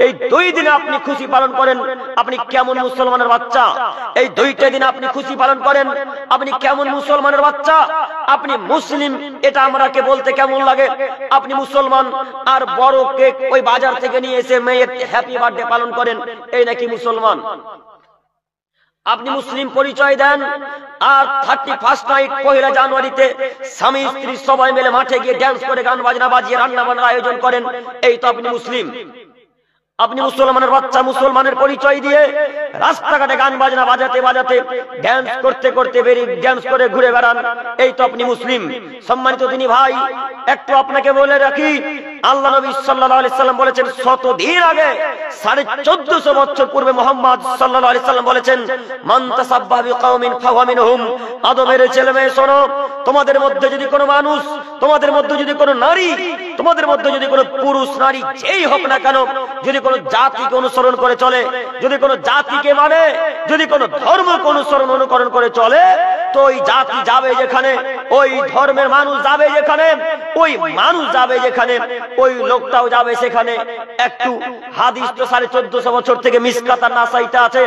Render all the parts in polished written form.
এই 2 দিনে আপনি খুশি পালন করেন, আপনি কেমন মুসলমানের বাচ্চা? এই 2টা দিন আপনি খুশি পালন করেন, আপনি কেমন মুসলমানের বাচ্চা? আপনি মুসলিম এটা আমরাকে বলতে কেমন লাগে? আপনি মুসলমান আর বড় কেক ওই বাজার থেকে নিয়ে এসে মেয়ের হ্যাপি বার্থডে পালন করেন, এই নাকি মুসলমান? আপনি মুসলিম পরিচয় দেন আর 31 নাইট 1 জানুয়ারিতে স্বামী স্ত্রী সবাই মিলে মাঠে গিয়ে ড্যান্স করে গান বাজনা বাজিয়ে রান্না বান্নার আয়োজন করেন, এই তো আপনি মুসলিম। আপনি মুসলমানের বাচ্চা মুসলমানের পরিচয় দিয়ে রাস্তাঘাটে গান বাজনা বাজাতে বাজাতে ড্যান্স করতে করতে ড্যান্স করে ঘুরে বেড়ান, এই তো আপনি মুসলিম। সম্মানিত দিনী ভাই, একটু আপনাকে বলে রাখি, আল্লাহ নবী সাল্লাল্লাহু আলাইহি সাল্লাম বলেছেন, শতদিন আগে 1450 বছর পূর্বে মুহাম্মদ সাল্লাল্লাহু আলাইহি সাল্লাম বলেছেন, মান তাসাব্বাহা বিকাওমিন ফাহুয়া মিনহুম। আদমের ছেলে মেয়ে শোনো, তোমাদের মধ্যে যদি কোনো মানুষ, তোমাদের মধ্যে যদি কোনো নারী, তোমাদের মধ্যে যদি কোনো পুরুষ নারী যেই হোক না কেন, যদি কোনো জাতিকে অনুসরণ করে চলে, যদি কোনো জাতিকে মানে, যদি কোনো ধর্মকে অনুকরণ করে চলে, তো ওই জাতি যাবে যেখানে, ওই ধর্মের মানুষ যাবে যেখানে, ওই মানুষ যাবে যেখানে, ওই লোকটাও যাবে সেখানে। একটু হাদিস তো 1450 বছর থেকে মিসকাত আর নাসাইতে আছে,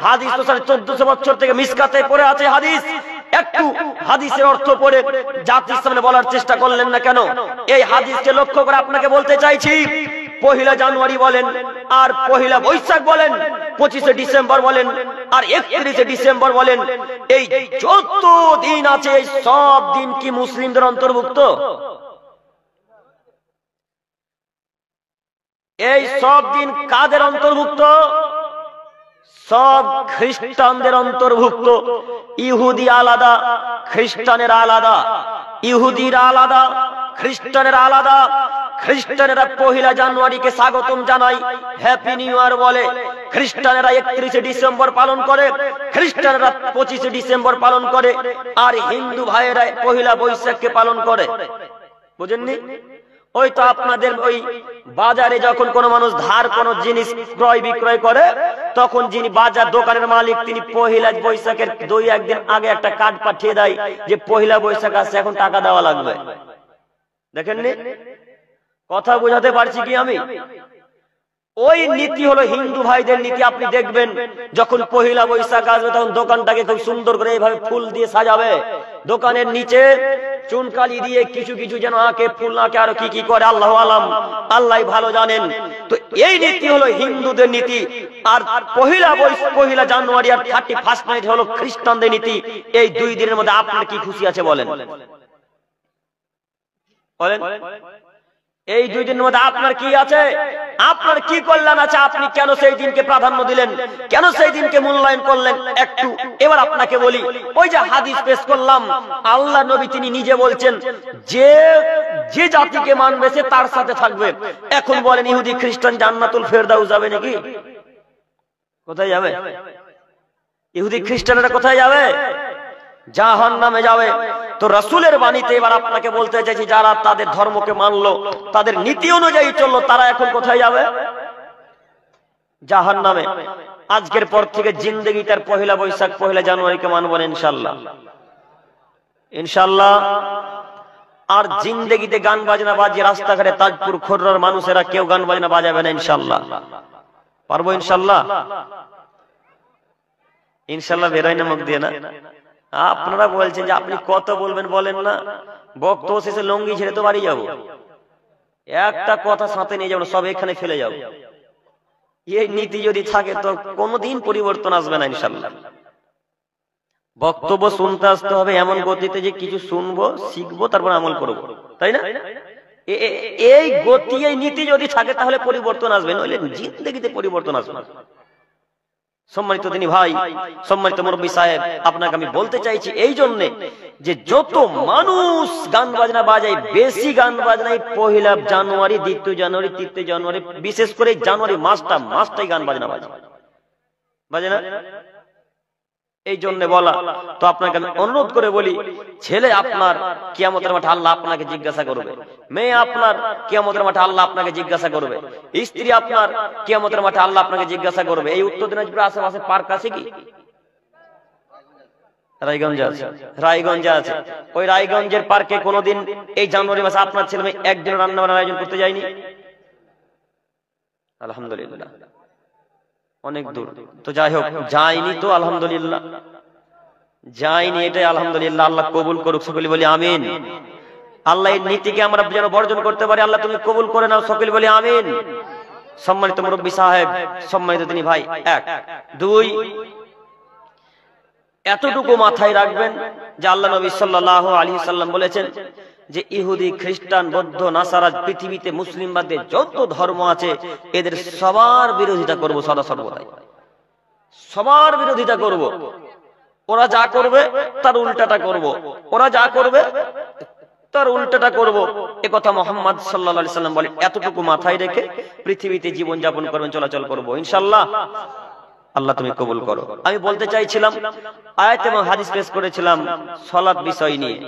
হাদিস তো 1450 বছর থেকে মিসকাতে পড়ে আছে হাদিস। একটু হাদিসের অর্থ পড়ে জাতির সামনে বলার চেষ্টা করলেন না কেন? এই হাদিসকে লক্ষ্য করে আপনাকে বলতে চাইছি, 1 জানুয়ারি বলেন আর 1 বৈশাখ বলেন, 25 ডিসেম্বর বলেন আর 31 ডিসেম্বর বলেন, এই যত দিন আছে এই সব দিন কি মুসলিমদের অন্তর্ভুক্ত? এই সব দিন কাদের অন্তর্ভুক্ত? সব খ্রিস্টানদের অন্তর্ভুক্ত। ইহুদি আলাদা, খ্রিস্টানেরা আলাদা। ইহুদিরা আলাদা, খ্রিস্টানেরা আলাদা। খ্রিস্টানেরা 1 জানুয়ারিকে স্বাগতম জানায়, হ্যাপি নিউ ইয়ার বলে। খ্রিস্টানেরা 31 ডিসেম্বর পালন করে, খ্রিস্টানেরা 25 ডিসেম্বর পালন করে, আর হিন্দু ভাইয়েরা 1 বৈশাখকে পালন করে। বুঝেননি? ওই তো আপনাদের ওই বাজারে যখন কোনো মানুষ ধার কোনো জিনিস ক্রয় বিক্রয় করে, তখন যিনি বাজার দোকানের মালিক তিনি 1 বৈশাখের 2-1 দিন আগে একটা কার্ড পাঠিয়ে দেয় যে 1 বৈশাখ আসছে, এখন টাকা দেওয়া লাগবে। দেখেননি? কথা বোঝাতে পারছি কি আমি? ওই নীতি হলো হিন্দু ভাইদের নীতি। আপনি দেখবেন যখন 1 বৈশাখ আসবে তখন দোকানটাকে খুব সুন্দর করে এইভাবে ফুল দিয়ে সাজাবে, দোকানের নিচে চুনকালি দিয়ে কিছু কিছু যেন আঁকে, ফুল আঁকে, আর কি কি করে আল্লাহু আলাম, আল্লাহই ভালো জানেন। তো এই নীতি হলো হিন্দুদের নীতি, আর 1 জানুয়ারি আর 31 নাইট হলো খ্রিস্টানদের নীতি। এই 2 দিনের মধ্যে আপনার কি খুশি আছে বলেন? বলেন, এই 2 দিনের মধ্যে আপনার কি আছে? আপনার কি কল্যাণ আছে? আপনি কেন সেই দিনকে প্রাধান্য দিলেন? কেন সেই দিনকে মূল্যায়ন করলেন? একটু এবার আপনাকে বলি, ওই যে হাদিস পেশ করলাম, আল্লাহ নবী তিনি নিজে বলছেন যে যে জাতিকে মানবে সে তার সাথে থাকবে। এখন বলেন, ইহুদি খ্রিস্টান জান্নাতুল ফেরদাউস যাবে নাকি? কোথায় যাবে? ইহুদি খ্রিস্টানেরা কোথায় যাবে? জাহান্নামে যাবে। তো রাসূলের বাণীতে এবার আপনাকে বলতে চাইছি, যারা তাদের ধর্মকে মানলো, তাদের নীতি অনুযায়ী চললো, তারা এখন কোথায় যাবে? জাহান্নামে। আজকের পর থেকে জিন্দেগিটার 1 বৈশাখ 1 জানুয়ারিকে মানব না ইনশাআল্লাহ, ইনশাআল্লাহ। আর জিন্দেগিতে গান বাজনা বাজিয়ে রাস্তাঘাটে তাজপুর খোররার মানুষেরা কেউ গান বাজনা বাজাবে না ইনশাআল্লাহ। পারবো ইনশাআল্লাহ? ইনশাআল্লাহ বেরোয় না মুখ দিয়ে না? আপনারা বলছেন যে আপনি কত বলবেন বলেন না, বক্তব্য শেষে লঙ্গি ছেড়ে তো বাড়ি যাবো, একটা কথা সাথে নিয়ে যাবো, সব এখানে ফেলে যাবো। এই নীতি যদি থাকে তো কোনোদিন পরিবর্তন আসবে না ইনশাআল্লাহ। বক্তব্য শুনতে আসতে হবে এমন গতিতে যে কিছু শুনবো, শিখবো, তারপর আমল করবো, তাই না? এই গতি, এই নীতি যদি থাকে তাহলে পরিবর্তন আসবে, নইলে জিন্দেগিতে পরিবর্তন আসবে না। সম্মানিত দিনী ভাই, সম্মানিত মুরব্বী সাহেব, আপনাকে আমি বলতে চাইছি এই জন্যে যে যত মানুষ গান বাজনা বাজায়, বেশি গান বাজনায় 1 জানুয়ারি, 2 জানুয়ারি, 3 জানুয়ারি, বিশেষ করে জানুয়ারি মাসটাই গান বাজনা বাজে না? এই জন্য বলা। তো আপনাকে আমি অনুরোধ করে বলি, ছেলে আপনার কিয়ামতের মাঠে আল্লাহ আপনাকে জিজ্ঞাসা করবে, মেয়ে আপনার কিয়ামতের মাঠে আল্লাহ আপনাকে জিজ্ঞাসা করবে, স্ত্রী আপনার কিয়ামতের মাঠে আল্লাহ আপনাকে জিজ্ঞাসা করবে। এই উত্তর দিনাজপুরের আশেপাশে পার্ক আছে কি? রায়গঞ্জে আছে, রায়গঞ্জে আছে। ওই রায়গঞ্জের পার্কে কোনোদিন এই জানুয়ারি মাসে আপনার ছেলে মেয়ে একদিন রান্না বান্নার আয়োজন করতে যায়নি? আলহামদুলিল্লাহ অনেক দূর তো, যাই হোক যাইনি তো আলহামদুলিল্লাহ, যাইনি এটাই আলহামদুলিল্লাহ। আল্লাহ কবুল করুক, সকলে বলি আমিন। আল্লাহ এই নীতিকে আমরা যেন বর্জন করতে পারি, আল্লাহ তুমি কবুল করে নাও, সকলে বলি আমিন। সম্মানিত মুরব্বী সাহেব, সম্মানিত তিনি ভাই, এক দুই এতটুকু মাথায় রাখবেন যে আল্লাহ নবী সাল্লাল্লাহু আলাইহি সাল্লাম বলেছেন যে ইহুদি, খ্রিস্টান, বৌদ্ধ, নাসারা, পৃথিবীতে মুসলিম বাদে যত ধর্ম আছে এদের সবার বিরোধিতা করব, সদা সর্বদাই সবার বিরোধিতা করব। ওরা যা করবে তার উল্টাটা করব, ওরা যা করবে তার উল্টাটা করব, একথা মুহাম্মদ সাল্লাল্লাহু আলাইহি সাল্লাম বলেন। এতটুকু মাথায় রেখে পৃথিবীতে জীবন যাপন করবেন, চলাচল করব ইনশাআল্লাহ। আল্লাহ তুমি কবুল করো। আমি বলতে চাইছিলাম, আয়াত এবং হাদিস পেশ করেছিলাম সালাত বিষয় নিয়ে,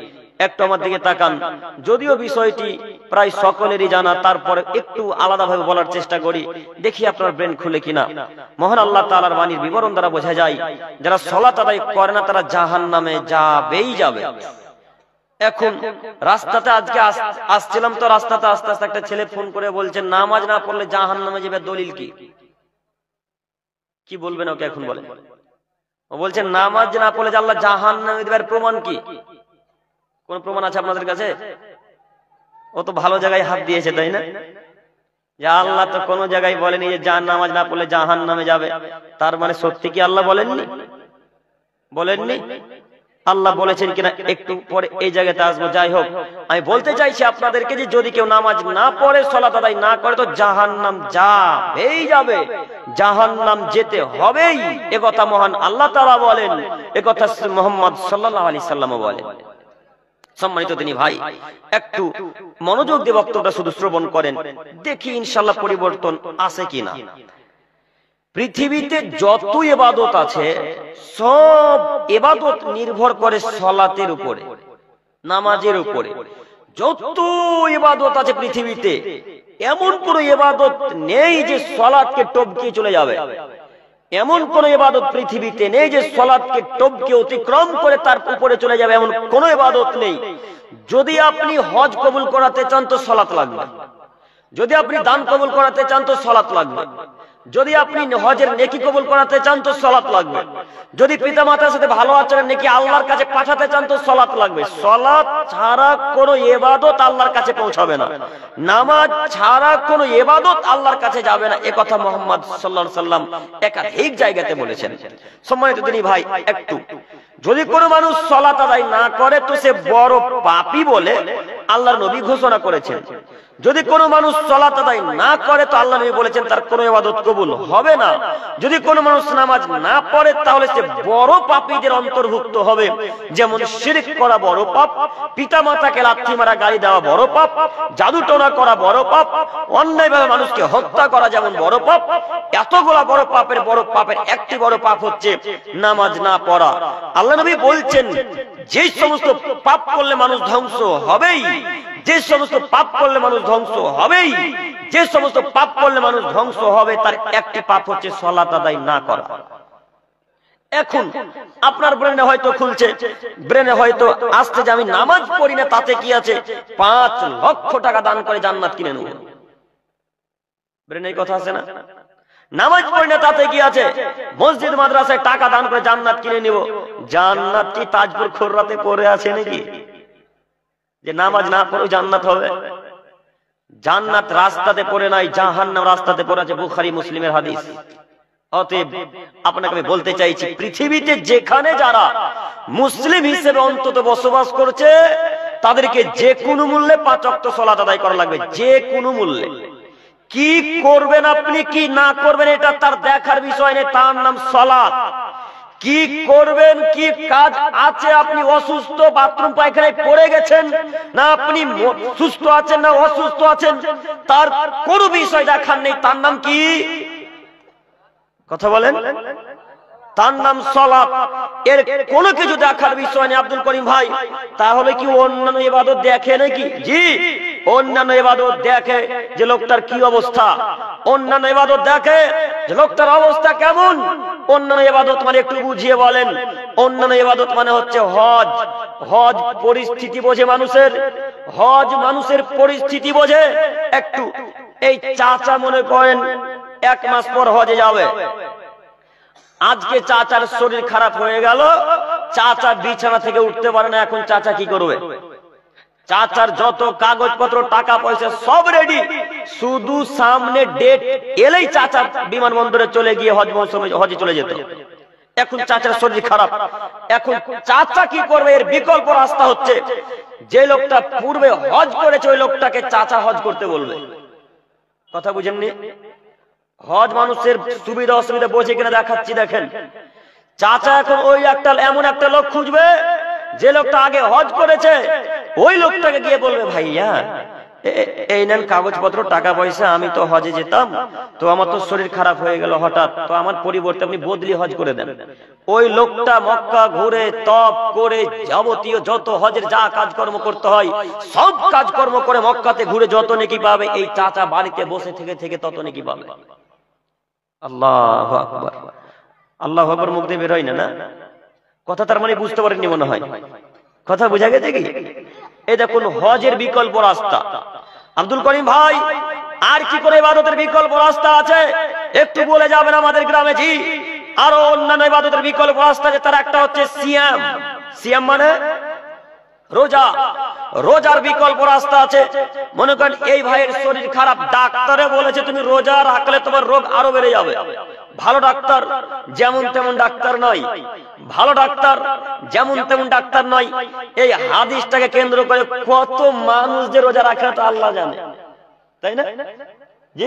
একটু আমার দিকে তাকান। যদিও বিষয়টি প্রায় সকলেরই জানা, তারপরে একটু আলাদাভাবে বলার চেষ্টা করি, দেখি আপনার ব্রেন খুলে কিনা। মহান আল্লাহ তাআলার বাণীর বিবরণ দ্বারা বোঝা যায় যারা সালাত আদায় করে না তারা জাহান্নামে যাবেই যাবে। এখন রাস্তাতে আজকে আসছিলাম তো, রাস্তাতে আস্তে আস্তে একটা ছেলে ফোন করে বলছে নামাজ না পড়লে জাহান্নামে যাবে, দলিল কি? কি বলবেন ওকে এখন বলেন? ও বলছে নামাজ না পড়লে যে আল্লাহ জাহান্নামে দেবার প্রমাণ কি? কোন প্রমাণ আছে আপনাদের কাছে? ও তো ভালো জায়গায় হাত দিয়েছে, তাই না? যে আল্লাহ তো কোন জায়গায় বলেনি যে নামাজ না পড়লে জাহান্নামে যাবে। তার মানে সত্যি কি আল্লাহ বলেননি? বলেননি? আল্লাহ বলেছেন কিনা একটু পরে এই জায়গাতে আসবো। যাই হোক, আমি বলতে চাইছি আপনাদেরকে যে যদি কেউ নামাজ না পড়ে, সালাত আদায় না করে, তো জাহান্নাম যাবেই যাবে, জাহান্নাম যেতে হবেই। একথা মহান আল্লাহ তাআলা বলেন, একথা মুহাম্মদ সাল্লাল্লাহু আলাইহি সাল্লামও বলেন। সম্মানিত তিনি ভাই, একটু মনোযোগ দিয়ে বক্তব্যটা শুধু শ্রবণ করেন, দেখি ইনশাআল্লাহ পরিবর্তন আসে কিনা। পৃথিবীতে যত ইবাদত আছে সব ইবাদত নির্ভর করে সালাতের উপরে, নামাজের উপরে। যত ইবাদত আছে পৃথিবীতে এমন কোন ইবাদত নেই যে সালাতকে টপকে চলে যাবে। এমন কোন ইবাদত পৃথিবীতে নেই যে সালাতকে টপকে অতিক্রম করে তার উপরে চলে যাবে, এমন কোন ইবাদত নেই। যদি আপনি হজ কবুল করাতে চান তো সালাত লাগবে, যদি আপনি দান কবুল করাতে চান তো সালাত লাগবে, যদি আপনি হজের নেকি কবুল করাতে চান তো সালাত লাগবে, যদি পিতামাতার সাথে ভালো আচরণ নেকি আল্লাহর কাছে পাঠাতে চান তো সালাত লাগবে। সালাত ছাড়া কোনো ইবাদত আল্লাহর কাছে পৌঁছাবে না, নামাজ ছাড়া কোনো ইবাদত আল্লাহর কাছে যাবে না। একথা মুহাম্মদ সাল্লাল্লাহু আলাইহি সাল্লাম একাধিক জায়গাতে বলেছেন। সম্মানিত দিনী ভাই, একটু যদি কোনো মানুষ সালাত আদায় না করে তো সে বড় পাপী বলে আল্লাহর নবী ঘোষণা করেছেন। যদি কোনো মানুষ সালাত আদায় না করে তো আল্লাহ নবী বলেছেন তার কোনো ইবাদত কবুল হবে না। যদি কোনো মানুষ নামাজ না পড়ে তাহলে সে বড় পাপীদের অন্তর্ভুক্ত হবে। যেমন শিরক করা বড় পাপ, পিতামাতাকে লাথি মারা, গালি দেওয়া বড় পাপ, জাদুটোনা করা বড় পাপ, অন্যায়ভাবে মানুষকে হত্যা করা যেমন বড় পাপ। এতগুলা বড় পাপের একটি বড় পাপ হচ্ছে নামাজ না পড়া। আল্লাহ নবী বলছেন যে সমস্ত পাপ করলে মানুষ ধ্বংস হবেই, যে সমস্ত পাপ করলে মানুষ ধ্বংস হবেই, যে সমস্ত পাপ করলে মানুষ ধ্বংস হবে তার একটি পাপ হচ্ছে সালাত আদায় না করা। এখন আপনার ব্রেনে হয়তো খুলছে, ব্রেনে হয়তো আসছে যে আমি নামাজ পড়ি না তাতে কি আছে, 5 লক্ষ টাকা দান করে জান্নাত কিনে নেব। ব্রেনে এই কথা আছে না? নামাজ পড়ি না তাতে কি আছে, মসজিদ মাদ্রাসায় টাকা দান করে জান্নাত কিনে নিব। জান্নাত কি তাজপুর খুররাতে পড়ে আছে নাকি যে নামাজ না পড়ে জান্নাত হবে? জান্নাত রাস্তাতে পড়ে নাই, জাহান্নাম রাস্তাতে পড়ে আছে, বুখারী মুসলিমের হাদিস। অতএব আপনাকে আমি বলতে চাইছি, পৃথিবীতে যেখানে যারা মুসলিম হিসেবে অন্তত বসবাস করছে তাদেরকে যে কোনো মূল্যে 5 ওয়াক্ত সালাত আদায় করা লাগবে, যে কোনো মূল্যে। কি করবেন আপনি, কি না করবেন এটা তার দেখার বিষয় নেই, তার নাম সালাত। কি করবেন, কি কাজ আছে, আপনি অসুস্থ, বাথরুম পায়খানায় পড়ে গেছেন, না আপনি সুস্থ আছেন না অসুস্থ আছেন, তার কোনো বিষয় দেখার নেই, তার নাম কি? কথা বলেন। তার নাম সালাত। এর কোনো কিছু দেখার বিষয় নেই আব্দুল করিম ভাই। তাহলে কি অন্যান্য ইবাদত দেখে নাকি? জি, অন্যান্য ইবাদত দেখে যে লোকটার কি অবস্থা, অন্যান্য ইবাদত দেখে যে লোকটার অবস্থা কেমন। অন্যান্য ইবাদত মানে একটু বুঝিয়ে বলেন। অন্যান্য ইবাদত মানে হচ্ছে হজ। হজ পরিস্থিতি বোঝে মানুষের, হজ মানুষের পরিস্থিতি বোঝে। একটু এই চাচা মনে করেন 1 মাস পর হজে যাবে। আজকে চাচার শরীর খারাপ হয়ে গেল, চাচা বিছানা থেকে উঠতে পারে না, এখন চাচা কি করবে? চাচার যত কাগজপত্র টাকা পয়সা সব রেডি, শুধু সামনে ডেট এলেই চাচা বিমানবন্দরে চলে গিয়ে হজে চলে যেত। এখন চাচার শরীর খারাপ, এখন চাচা কি করবে? এর বিকল্প রাস্তা হচ্ছে, যে লোকটা পূর্বে হজ করেছে ওই লোকটাকে চাচা হজ করতে বলবে। কথা বুঝেননি? হজ মানুষের সুবিধা অসুবিধা বোঝে কিনা দেখাচ্ছি, দেখেন। চাচা এখন ওই এমন একটা লোক খুঁজবে যে লোকটা আগে হজ করেছে, ওই লোকটাকে গিয়ে বলবে, ভাইয়া এই নেন কাগজপত্র টাকা পয়সা, আমি তো হজে যেতাম, তো আমার তো শরীর খারাপ হয়ে গেল হঠাৎ, তো আমার পরিবর্তে আপনি বদলি হজ করে দেন। ওই লোকটা মক্কা ঘুরে তপ করে যাবতীয় যত হজের যা কাজকর্ম করতে হয় সব কাজকর্ম করে মক্কাতে ঘুরে যত নেকি পাবে, এই চাচা বাড়িতে বসে থেকে থেকে তত নেকি পাবে। আল্লাহু আকবার, আল্লাহু আকবার মুখ দিয়ে বের হয় না? কথা তার মানে বুঝতে পারেননি মনে হয়। কথা বোঝা গেছে কি? এই দেখুন হজের বিকল্প রাস্তা। আব্দুল করিম ভাই, আর কি করে ইবাদতের বিকল্প রাস্তা আছে একটু বলে যাবেন আমাদের গ্রামে? জি, আরো অন্যান্য ইবাদতের বিকল্প রাস্তা আছে, তার একটা হচ্ছে সিয়াম। সিয়াম মানে রোজা। রোজার বিকল্প রাস্তা আছে। মনে করেন এই ভাইয়ের শরীর খারাপ, ডাক্তারে বলেছে তুমি রোজা রাখলে তোমার রোগ আরো বেড়ে যাবে। ভালো ডাক্তার যেমন তেমন ডাক্তার নয়, ভালো ডাক্তার যেমন তেমন ডাক্তার নয়। এই হাদিসটাকে কেন্দ্র করে কত মানুষ যে রোজা রাখে না তা আল্লাহ জানে, তাই না? জি,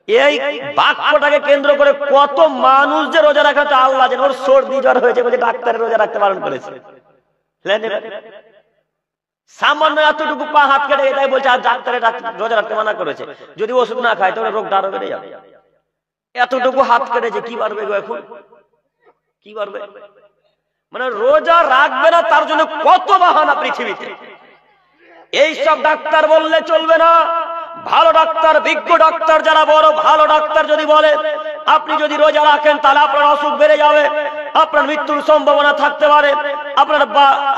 এই বাক্যটাকে কেন্দ্র করে কত মানুষ যে রোজা রাখে তা আল্লাহ জানে। ওর সর্দি জ্বর হয়েছে বলে ডাক্তারের রোজা রাখতে বারণ করেছে। সামান্য এতটুকু পা হাত কেটে এটাই বলছে আর ডাক্তারের রোজা রাখতে মানা করেছে, যদি ওষুধ না খায় তাহলে রোগটা আরো বেড়ে যাবে। এতটুকু হাত কেটেছে, কি পারবে গো এখন? কি পারবে? মানে রোজা রাখবে না তার জন্য কত বাহানা পৃথিবীতে। এইসব ডাক্তার বললে চলবে না। ভালো ডাক্তার, বিজ্ঞ ডাক্তার, যারা বড় ভালো ডাক্তার যদি বলে আপনি যদি রোজা রাখেন তাহলে আপনার অসুখ বেড়ে যাবে, আপনার মৃত্যুর সম্ভাবনা থাকতে পারে,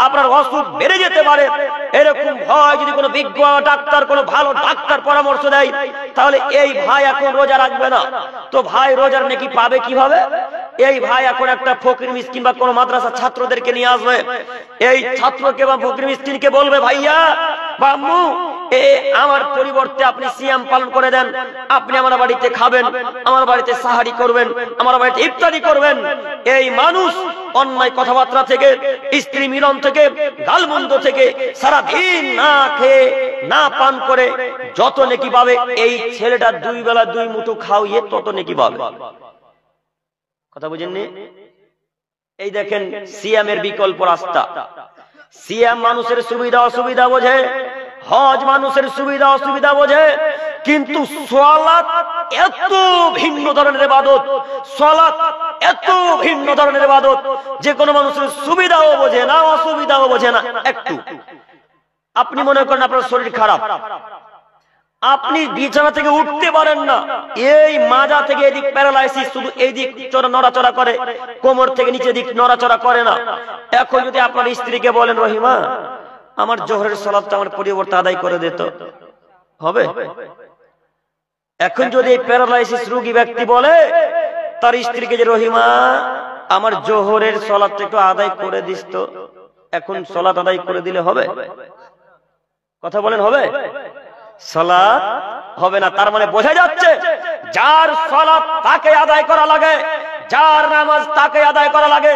আপনার অসুখ বেড়ে যেতে পারে, এরকম ভয় যদি কোনো বিজ্ঞ ডাক্তার, কোনো ভালো ডাক্তার পরামর্শ দেয়, তাহলে এই ভাই এখন রোজা রাখবে না। তো ভাই রোজার নেকি পাবে কিভাবে? এই ভাই এখন একটা ফকির মিসকিন বা কোনো মাদ্রাসা ছাত্রদেরকে নিয়ে আসবে, এই ছাত্রকে বা ফকির মিসকিনকে বলবে, ভাইয়া বা আম্মু আমার পরিবর্তে আপনি সিয়াম পালন করে দেন, আপনি আমার বাড়িতে খাবেন, আমার বাড়িতে সাহারি করবেন, আমার বাড়িতে ইফতারি করবেন। এই মানুষ অন্যায় কথাবার্তা থেকে, স্ত্রী মিলন থেকে, গালমন্দ থেকে সারাদিন না খেয়ে না পান করে যত নেকি পাবে, এই ছেলেটা 2 বেলা 2 মুঠো খাওয়িয়ে তত নেকি পাবে। কথা বুঝেননি? এই দেখেন সিয়ামের বিকল্প রাস্তা। সিয়াম মানুষের সুবিধা অসুবিধা বোঝে, হজ মানুষের সুবিধা অসুবিধা বোঝে, কিন্তু সালাত এত ভিন্ন ধরনের ইবাদত, সালাত এত ভিন্ন ধরনের ইবাদত যে কোনো মানুষের সুবিধাও বোঝে না অসুবিধাও বোঝে না একটু। আপনি মনে করেন আপনার শরীর খারাপ, আপনি বিছানা থেকে উঠতে পারেন না, এই মাজা থেকে এদিক প্যারালাইসিস, শুধু এই দিক নড়াচড়া করে, কোমর থেকে নিচে দিক নড়াচড়া করে না। এখন যদি আপনার স্ত্রীকে বলেন, রহিমা আমার জোহরের সালাতটা আমার পরিবর্তে আদায় করে দিত, হবে? এখন যদি এই প্যারালাইসিস রোগী ব্যক্তি বলে তার স্ত্রীকে যে রহিমা আমার জোহরের সালাতটা একটু আদায় করে দিস তো, এখন সালাত আদায় করে দিলে হবে? কথা বলেন হবে? সালাত হবে না। তার মানে বোঝা যাচ্ছে যার সালাত তাকে আদায় করা লাগে, যার নামাজ তাকে আদায় করা লাগে,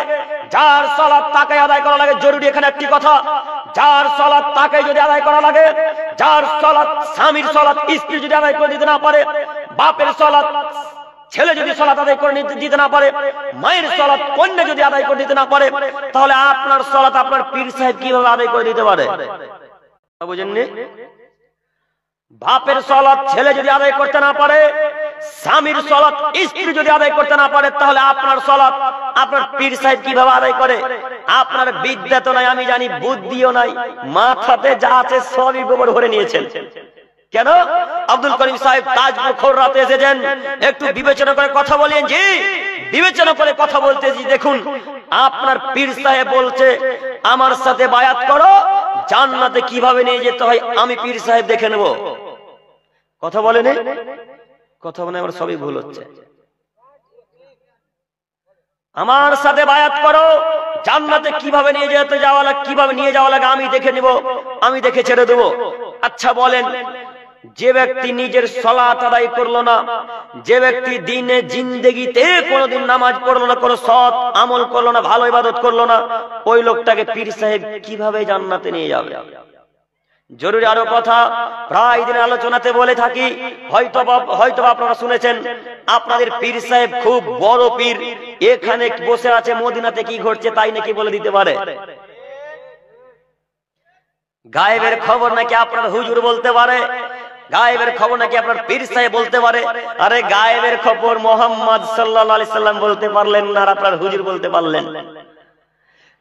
যার সালাত তাকে আদায় করা লাগে। জরুরি এখানে একটি কথা, যার সালাত তাকে যদি আদায় করা লাগে, যার সালাত, স্বামীর সালাত স্ত্রী যদি আদায় করে দিতে না পারে, বাপের সালাত ছেলে যদি সালাত আদায় করে দিতে না পারে, মায়ের সালাত কন্যা যদি আদায় করে দিতে না পারে, তাহলে আপনার সালাত আপনার পীর সাহেব কিভাবে আদায় করে দিতে পারে? বুঝেননি? বাপের সালাত ছেলে যদি আদায় করতে না পারে, স্বামীর সালাত স্ত্রী যদি আদায় করতে না পারে, তাহলে আপনার সালাত আপনার পীর সাহেব কিভাবে আদায় করে? আপনার বিদ্যা তো নাই, আমি জানি, বুদ্ধিও নাই, মাথাতে যা আছে সবই গোবর ভরে নিয়েছেন। কেন? আব্দুল করিম সাহেব তাজপুর খোররাতে এসেছেন, একটু বিবেচনা করে কথা বলেন। জি, বিবেচনা করে কথা বলতেছি। দেখুন আপনার পীর সাহেব বলছে আমার সাথে বায়াত করো, জান্নাতে কিভাবে নিয়ে যেতে হয় আমি পীর সাহেব দেখে নেব। কথা বলেন, কথা মনে আমার সবই ভুল হচ্ছে। আমার সাথে বায়াত করো, জান্নাতে কিভাবে নিয়ে যেতে যাওয়া লাগে, কিভাবে নিয়ে যাওয়া লাগে আমি দেখে নিব, আমি দেখে ছেড়ে দেবো। আচ্ছা বলেন, যে ব্যক্তি নিজের সালাত আদায় করলো না, যে ব্যক্তি দিনে জিন্দেগিতে কোনোদিন নামাজ পড়লো না, কোনো সৎ আমল করলো না, ভালো ইবাদত করলো না, ওই লোকটাকে পীর সাহেব কিভাবে জান্নাতে নিয়ে যাবে? জরুরি আরো কথা প্রায় দিন আলোচনাতে বলে থাকি, হয়তো আপনারা শুনেছেন, আপনাদের পীর সাহেব খুব বড় পীর, এখানে বসে আছে, মদিনাতে কি ঘটছে তাই নাকি বলে দিতে পারে। গায়েবের খবর নাকি আপনার হুজুর বলতে পারে, গায়েবের খবর নাকি আপনার পীর সাহেব বলতে পারে। আরে গায়েবের খবর মুহাম্মদ সাল্লাল্লাহু আলাইহি সাল্লাম বলতে পারলেন না, আর আপনার হুজুর বলতে পারলেন।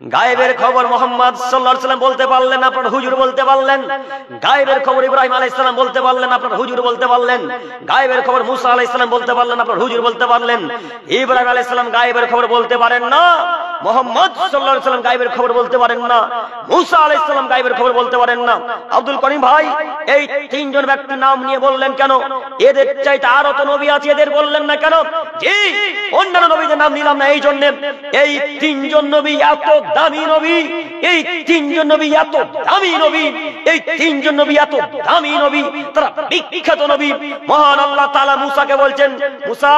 গায়েবের খবর মুহাম্মদ সাল্লাল্লাহু আলাইহি সাল্লাম বলতে পারলেন, আপনার হুজুর বলতে পারলেন। গায়েবের খবর ইব্রাহিম আলাইহিস সালাম বলতে পারলেন, আপনার হুজুর বলতে পারলেন। গায়েবের খবর মুসা আলাইহিস সালাম বলতে পারলেন, আপনার হুজুর বলতে পারলেন। ইব্রাহিম আলাইহিস সালাম গায়েবের খবর বলতে পারেন না, মুহাম্মদ সাল্লাল্লাহু আলাইহি সাল্লাম গায়েবের খবর বলতে পারেন না, মুসা আলাইহিস সালাম গায়েবের খবর বলতে পারেন না। আব্দুল করিম ভাই, এই তিনজন ব্যক্তির নাম নিয়ে বললেন কেন? এদের চাইতে আরো তো নবী আছে, এদের বললেন না কেন? জি, অন্যান্য নবীদের নাম নিলাম না এই জন্য, এই তিনজন নবী এত দামি নবী, এই তিনজন নবী এত দামি নবী, এই তিনজন নবী এত দামি নবী, তারা বিখ্যাত নবী। মহান আল্লাহ তাআলা মুসাকে বলছেন, মুসা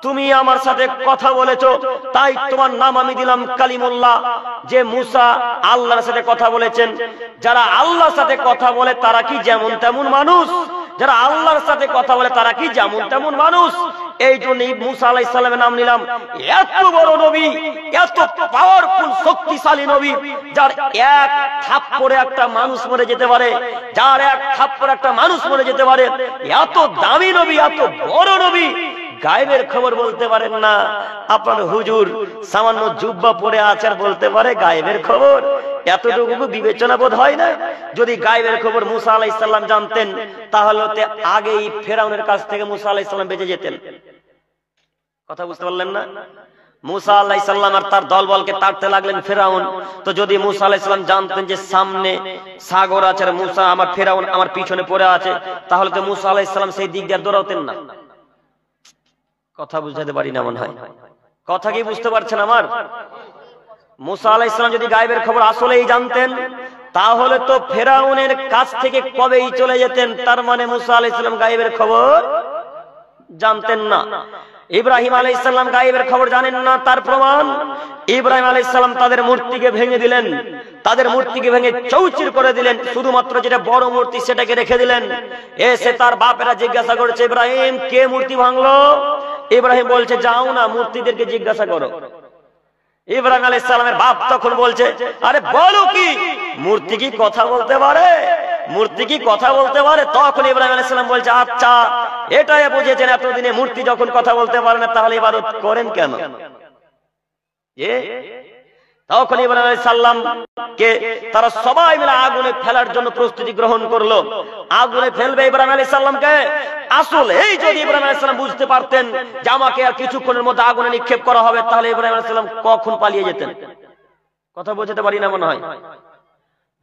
তুমি আমার সাথে কথা বলেছো, তাই তোমার নাম আমি দিলাম কালিমুল্লাহ। যে মুসা আল্লাহর সাথে কথা বলেছেন, যারা আল্লাহর সাথে কথা বলে তারা কি যেমন তেমন মানুষ? যারা আল্লাহর সাথে কথা বলে তারা কি যেমন তেমন মানুষ? এই জন্য মুসা আলাইহিস সালামের নাম নিলাম। এত বড় নবী, এত পাওয়ারফুল শক্তিশালী নবী, যার এক থাপ্পড়ে একটা মানুষ মরে যেতে পারে, যার এক থাপ্পড়ে একটা মানুষ মরে যেতে পারে, এত দামি নবী, এত বড় নবী, গায়েবের খবর বলতে পারেন না। আপনার হুজুর সামান্য জুব্বা পরে আছে আর বলতে পারে গায়েবের খবর? এতটুকু বিবেচনা বোধ হয় না? যদি গায়েবের খবর মুসা আলাইহিস সালাম জানতেন, তাহলে আগেই ফেরাউনের কাছ থেকে মুসা আলাইহিস সালাম বেঁচে যেতেন। কথা বুঝতে পারলেন না? মুসা আলাইহিস সালাম আর তার দলবলকে তাড়তে লাগলেন ফেরাউন। তো যদি মুসা আলাইহিস সালাম জানতেন যে সামনে সাগর আছে আর মুসা আমার ফেরাউন আমার পিছনে পড়ে আছে, তাহলে তো মুসা আলাইহিস সালাম সেই দিক দিয়ে দৌড়াতেন না। কথা বুঝাতে পারি না মনে হয়, কথা কি বুঝতে পারছেন আমার? মুসা আলাইহিস সালাম যদি গায়েবের খবর আসলেই জানতেন, তাহলে তো ফেরাউনের কাছ থেকে কবেই চলে যেতেন। তার মানে মুসা আলাইহিস সালাম গায়েবের খবর জানতেন না। ইব্রাহিম আলাইহিস সালাম গায়েবের খবর জানেন না, তার প্রমাণ ইব্রাহিম আলাইহিস সালাম তাদের মূর্তিকে ভেঙে দিলেন, তাদের মূর্তিকে ভেঙে চৌচির করে দিলেন, শুধুমাত্র যেটা বড় মূর্তি সেটাকে রেখে দিলেন। এসে তার বাপেরা জিজ্ঞাসা করছে, ইব্রাহিম কে মূর্তি ভাঙলো? ইব্রাহিম বলছে, যাও না মূর্তিদেরকে জিজ্ঞাসা করো। ইব্রাহিম আলাইহিস সালামের বাপ তখন বলছে, আরে বলো কি, মূর্তি কি কথা বলতে পারে? মূর্তি কি কথা বলতে পারে? তখন ইব্রাহিম আলাইহিস সালাম বলছে, আচ্ছা এটাই বুঝেছেন, এতদিনে মূর্তি যখন কথা বলতে পারে না, তাহলে ইবাদত করেন কেন? তখন ইব্রাহিম আলাইহিস সালামকে তারা সবাই মিলে আগুনে ফেলার জন্য প্রস্তুতি গ্রহণ করলো। আগুনে ফেলবে ইব্রাহিম আলাইহিস সালামকে। আসলে এই যদি ইব্রাহিম আলাইহিস সালাম বুঝতে পারতেন যে আমাকে আর কিছুক্ষণের মধ্যে আগুনে নিক্ষেপ করা হবে, তাহলে ইব্রাহিম আলাইহিস সালাম কখন পালিয়ে যেতেন? কথা বুঝতে পারি না মনে হয়।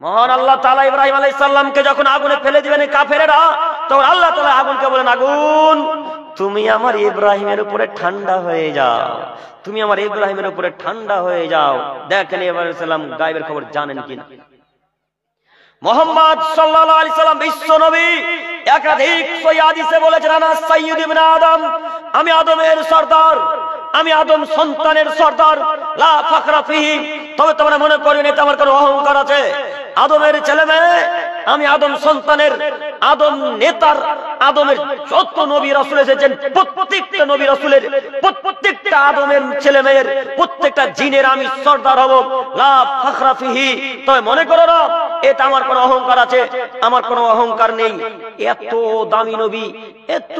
মহান আল্লাহ তাআলা ইব্রাহিম আলাইহিস সালামকে যখন আগুনে ফেলে দিবেন কাফেরেরা, তখন আল্লাহ তাআলা আগুনকে বলেন, আগুন তুমি আমার ইব্রাহিমের উপরে ঠান্ডা হয়ে যাও, তুমি আমার ইব্রাহিমের উপরে ঠান্ডা হয়ে যাও। দেখেন ইব্রাহিম আলাইহিস সালাম গায়েবের খবর জানেন কিনা। মুহাম্মদ সাল্লাল্লাহু আলাইহি সাল্লাম বিশ্ব নবী, একাধিক সহিহ হাদিসে বলেছেন, আনা সাইয়্যিদ ইবনে আদম, আমি আদমের সরদার, আমি আদম সন্তানের সরদার, লা ফাখরা ফিহি। তবে তোমরা মনে করেন এটা আমার কোনো অহংকার আছে? আদমের ছেলে মেয়ে, আমি আদম সন্তানের, আদম নেতার, আদমের যত নবী রাসূল এসেছেন প্রত্যেকটা নবী রাসূলের, প্রত্যেকটা আদমের ছেলে মেয়ের, প্রত্যেকটা জিনের আমি সরদার হব, লা ফাখরা ফিহি। তবে মনে করো না এটা আমার কোনো অহংকার আছে, আমার কোনো অহংকার নেই। এত দামি নবী, এত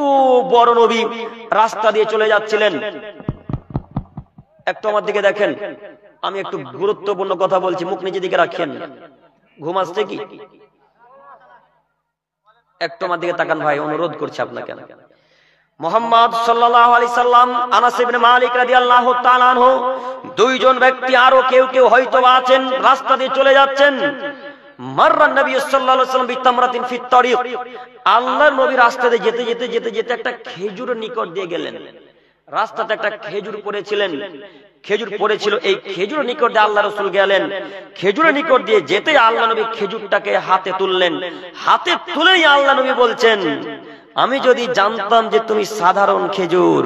বড় নবী রাস্তা দিয়ে চলে যাচ্ছিলেন। একটু আমার দিকে দেখেন, আমি একটু গুরুত্বপূর্ণ কথা বলছি, মুখ নিজের দিকে রাখেন। ঘুম আসছে কি? একটু আমার দিকে তাকান ভাই, অনুরোধ করছি আপনাকে। মুহাম্মদ সাল্লাল্লাহু আলাইহি সাল্লাম, আনাস ইবনে মালিক রাদিয়াল্লাহু তাআলা আনহু, দুইজন ব্যক্তি, আরো কেউ কেউ হয়তো আছেন, রাস্তা দিয়ে চলে যাচ্ছেন। মাররান নবী সাল্লাল্লাহু আলাইহি ওয়াসাল্লাম বিতামরাতিন ফিত তারিক, আল্লাহর নবী রাস্তাতে যেতে যেতে যেতে যেতে একটা খেজুরের নিকট দিয়ে গেলেন। রাস্তাতে একটা খেজুর পড়েছিলেন, খেজুর পড়েছিল, এই খেজুরের নিকট দিয়ে আল্লাহ রাসূল গেলেন। খেজুরের নিকট দিয়ে যেতে আল্লাহ নবী খেজুরটাকে হাতে তুললেন। হাতে তুলেই আল্লাহ নবী বলছেন, আমি যদি জানতাম যে তুমি সাধারণ খেজুর,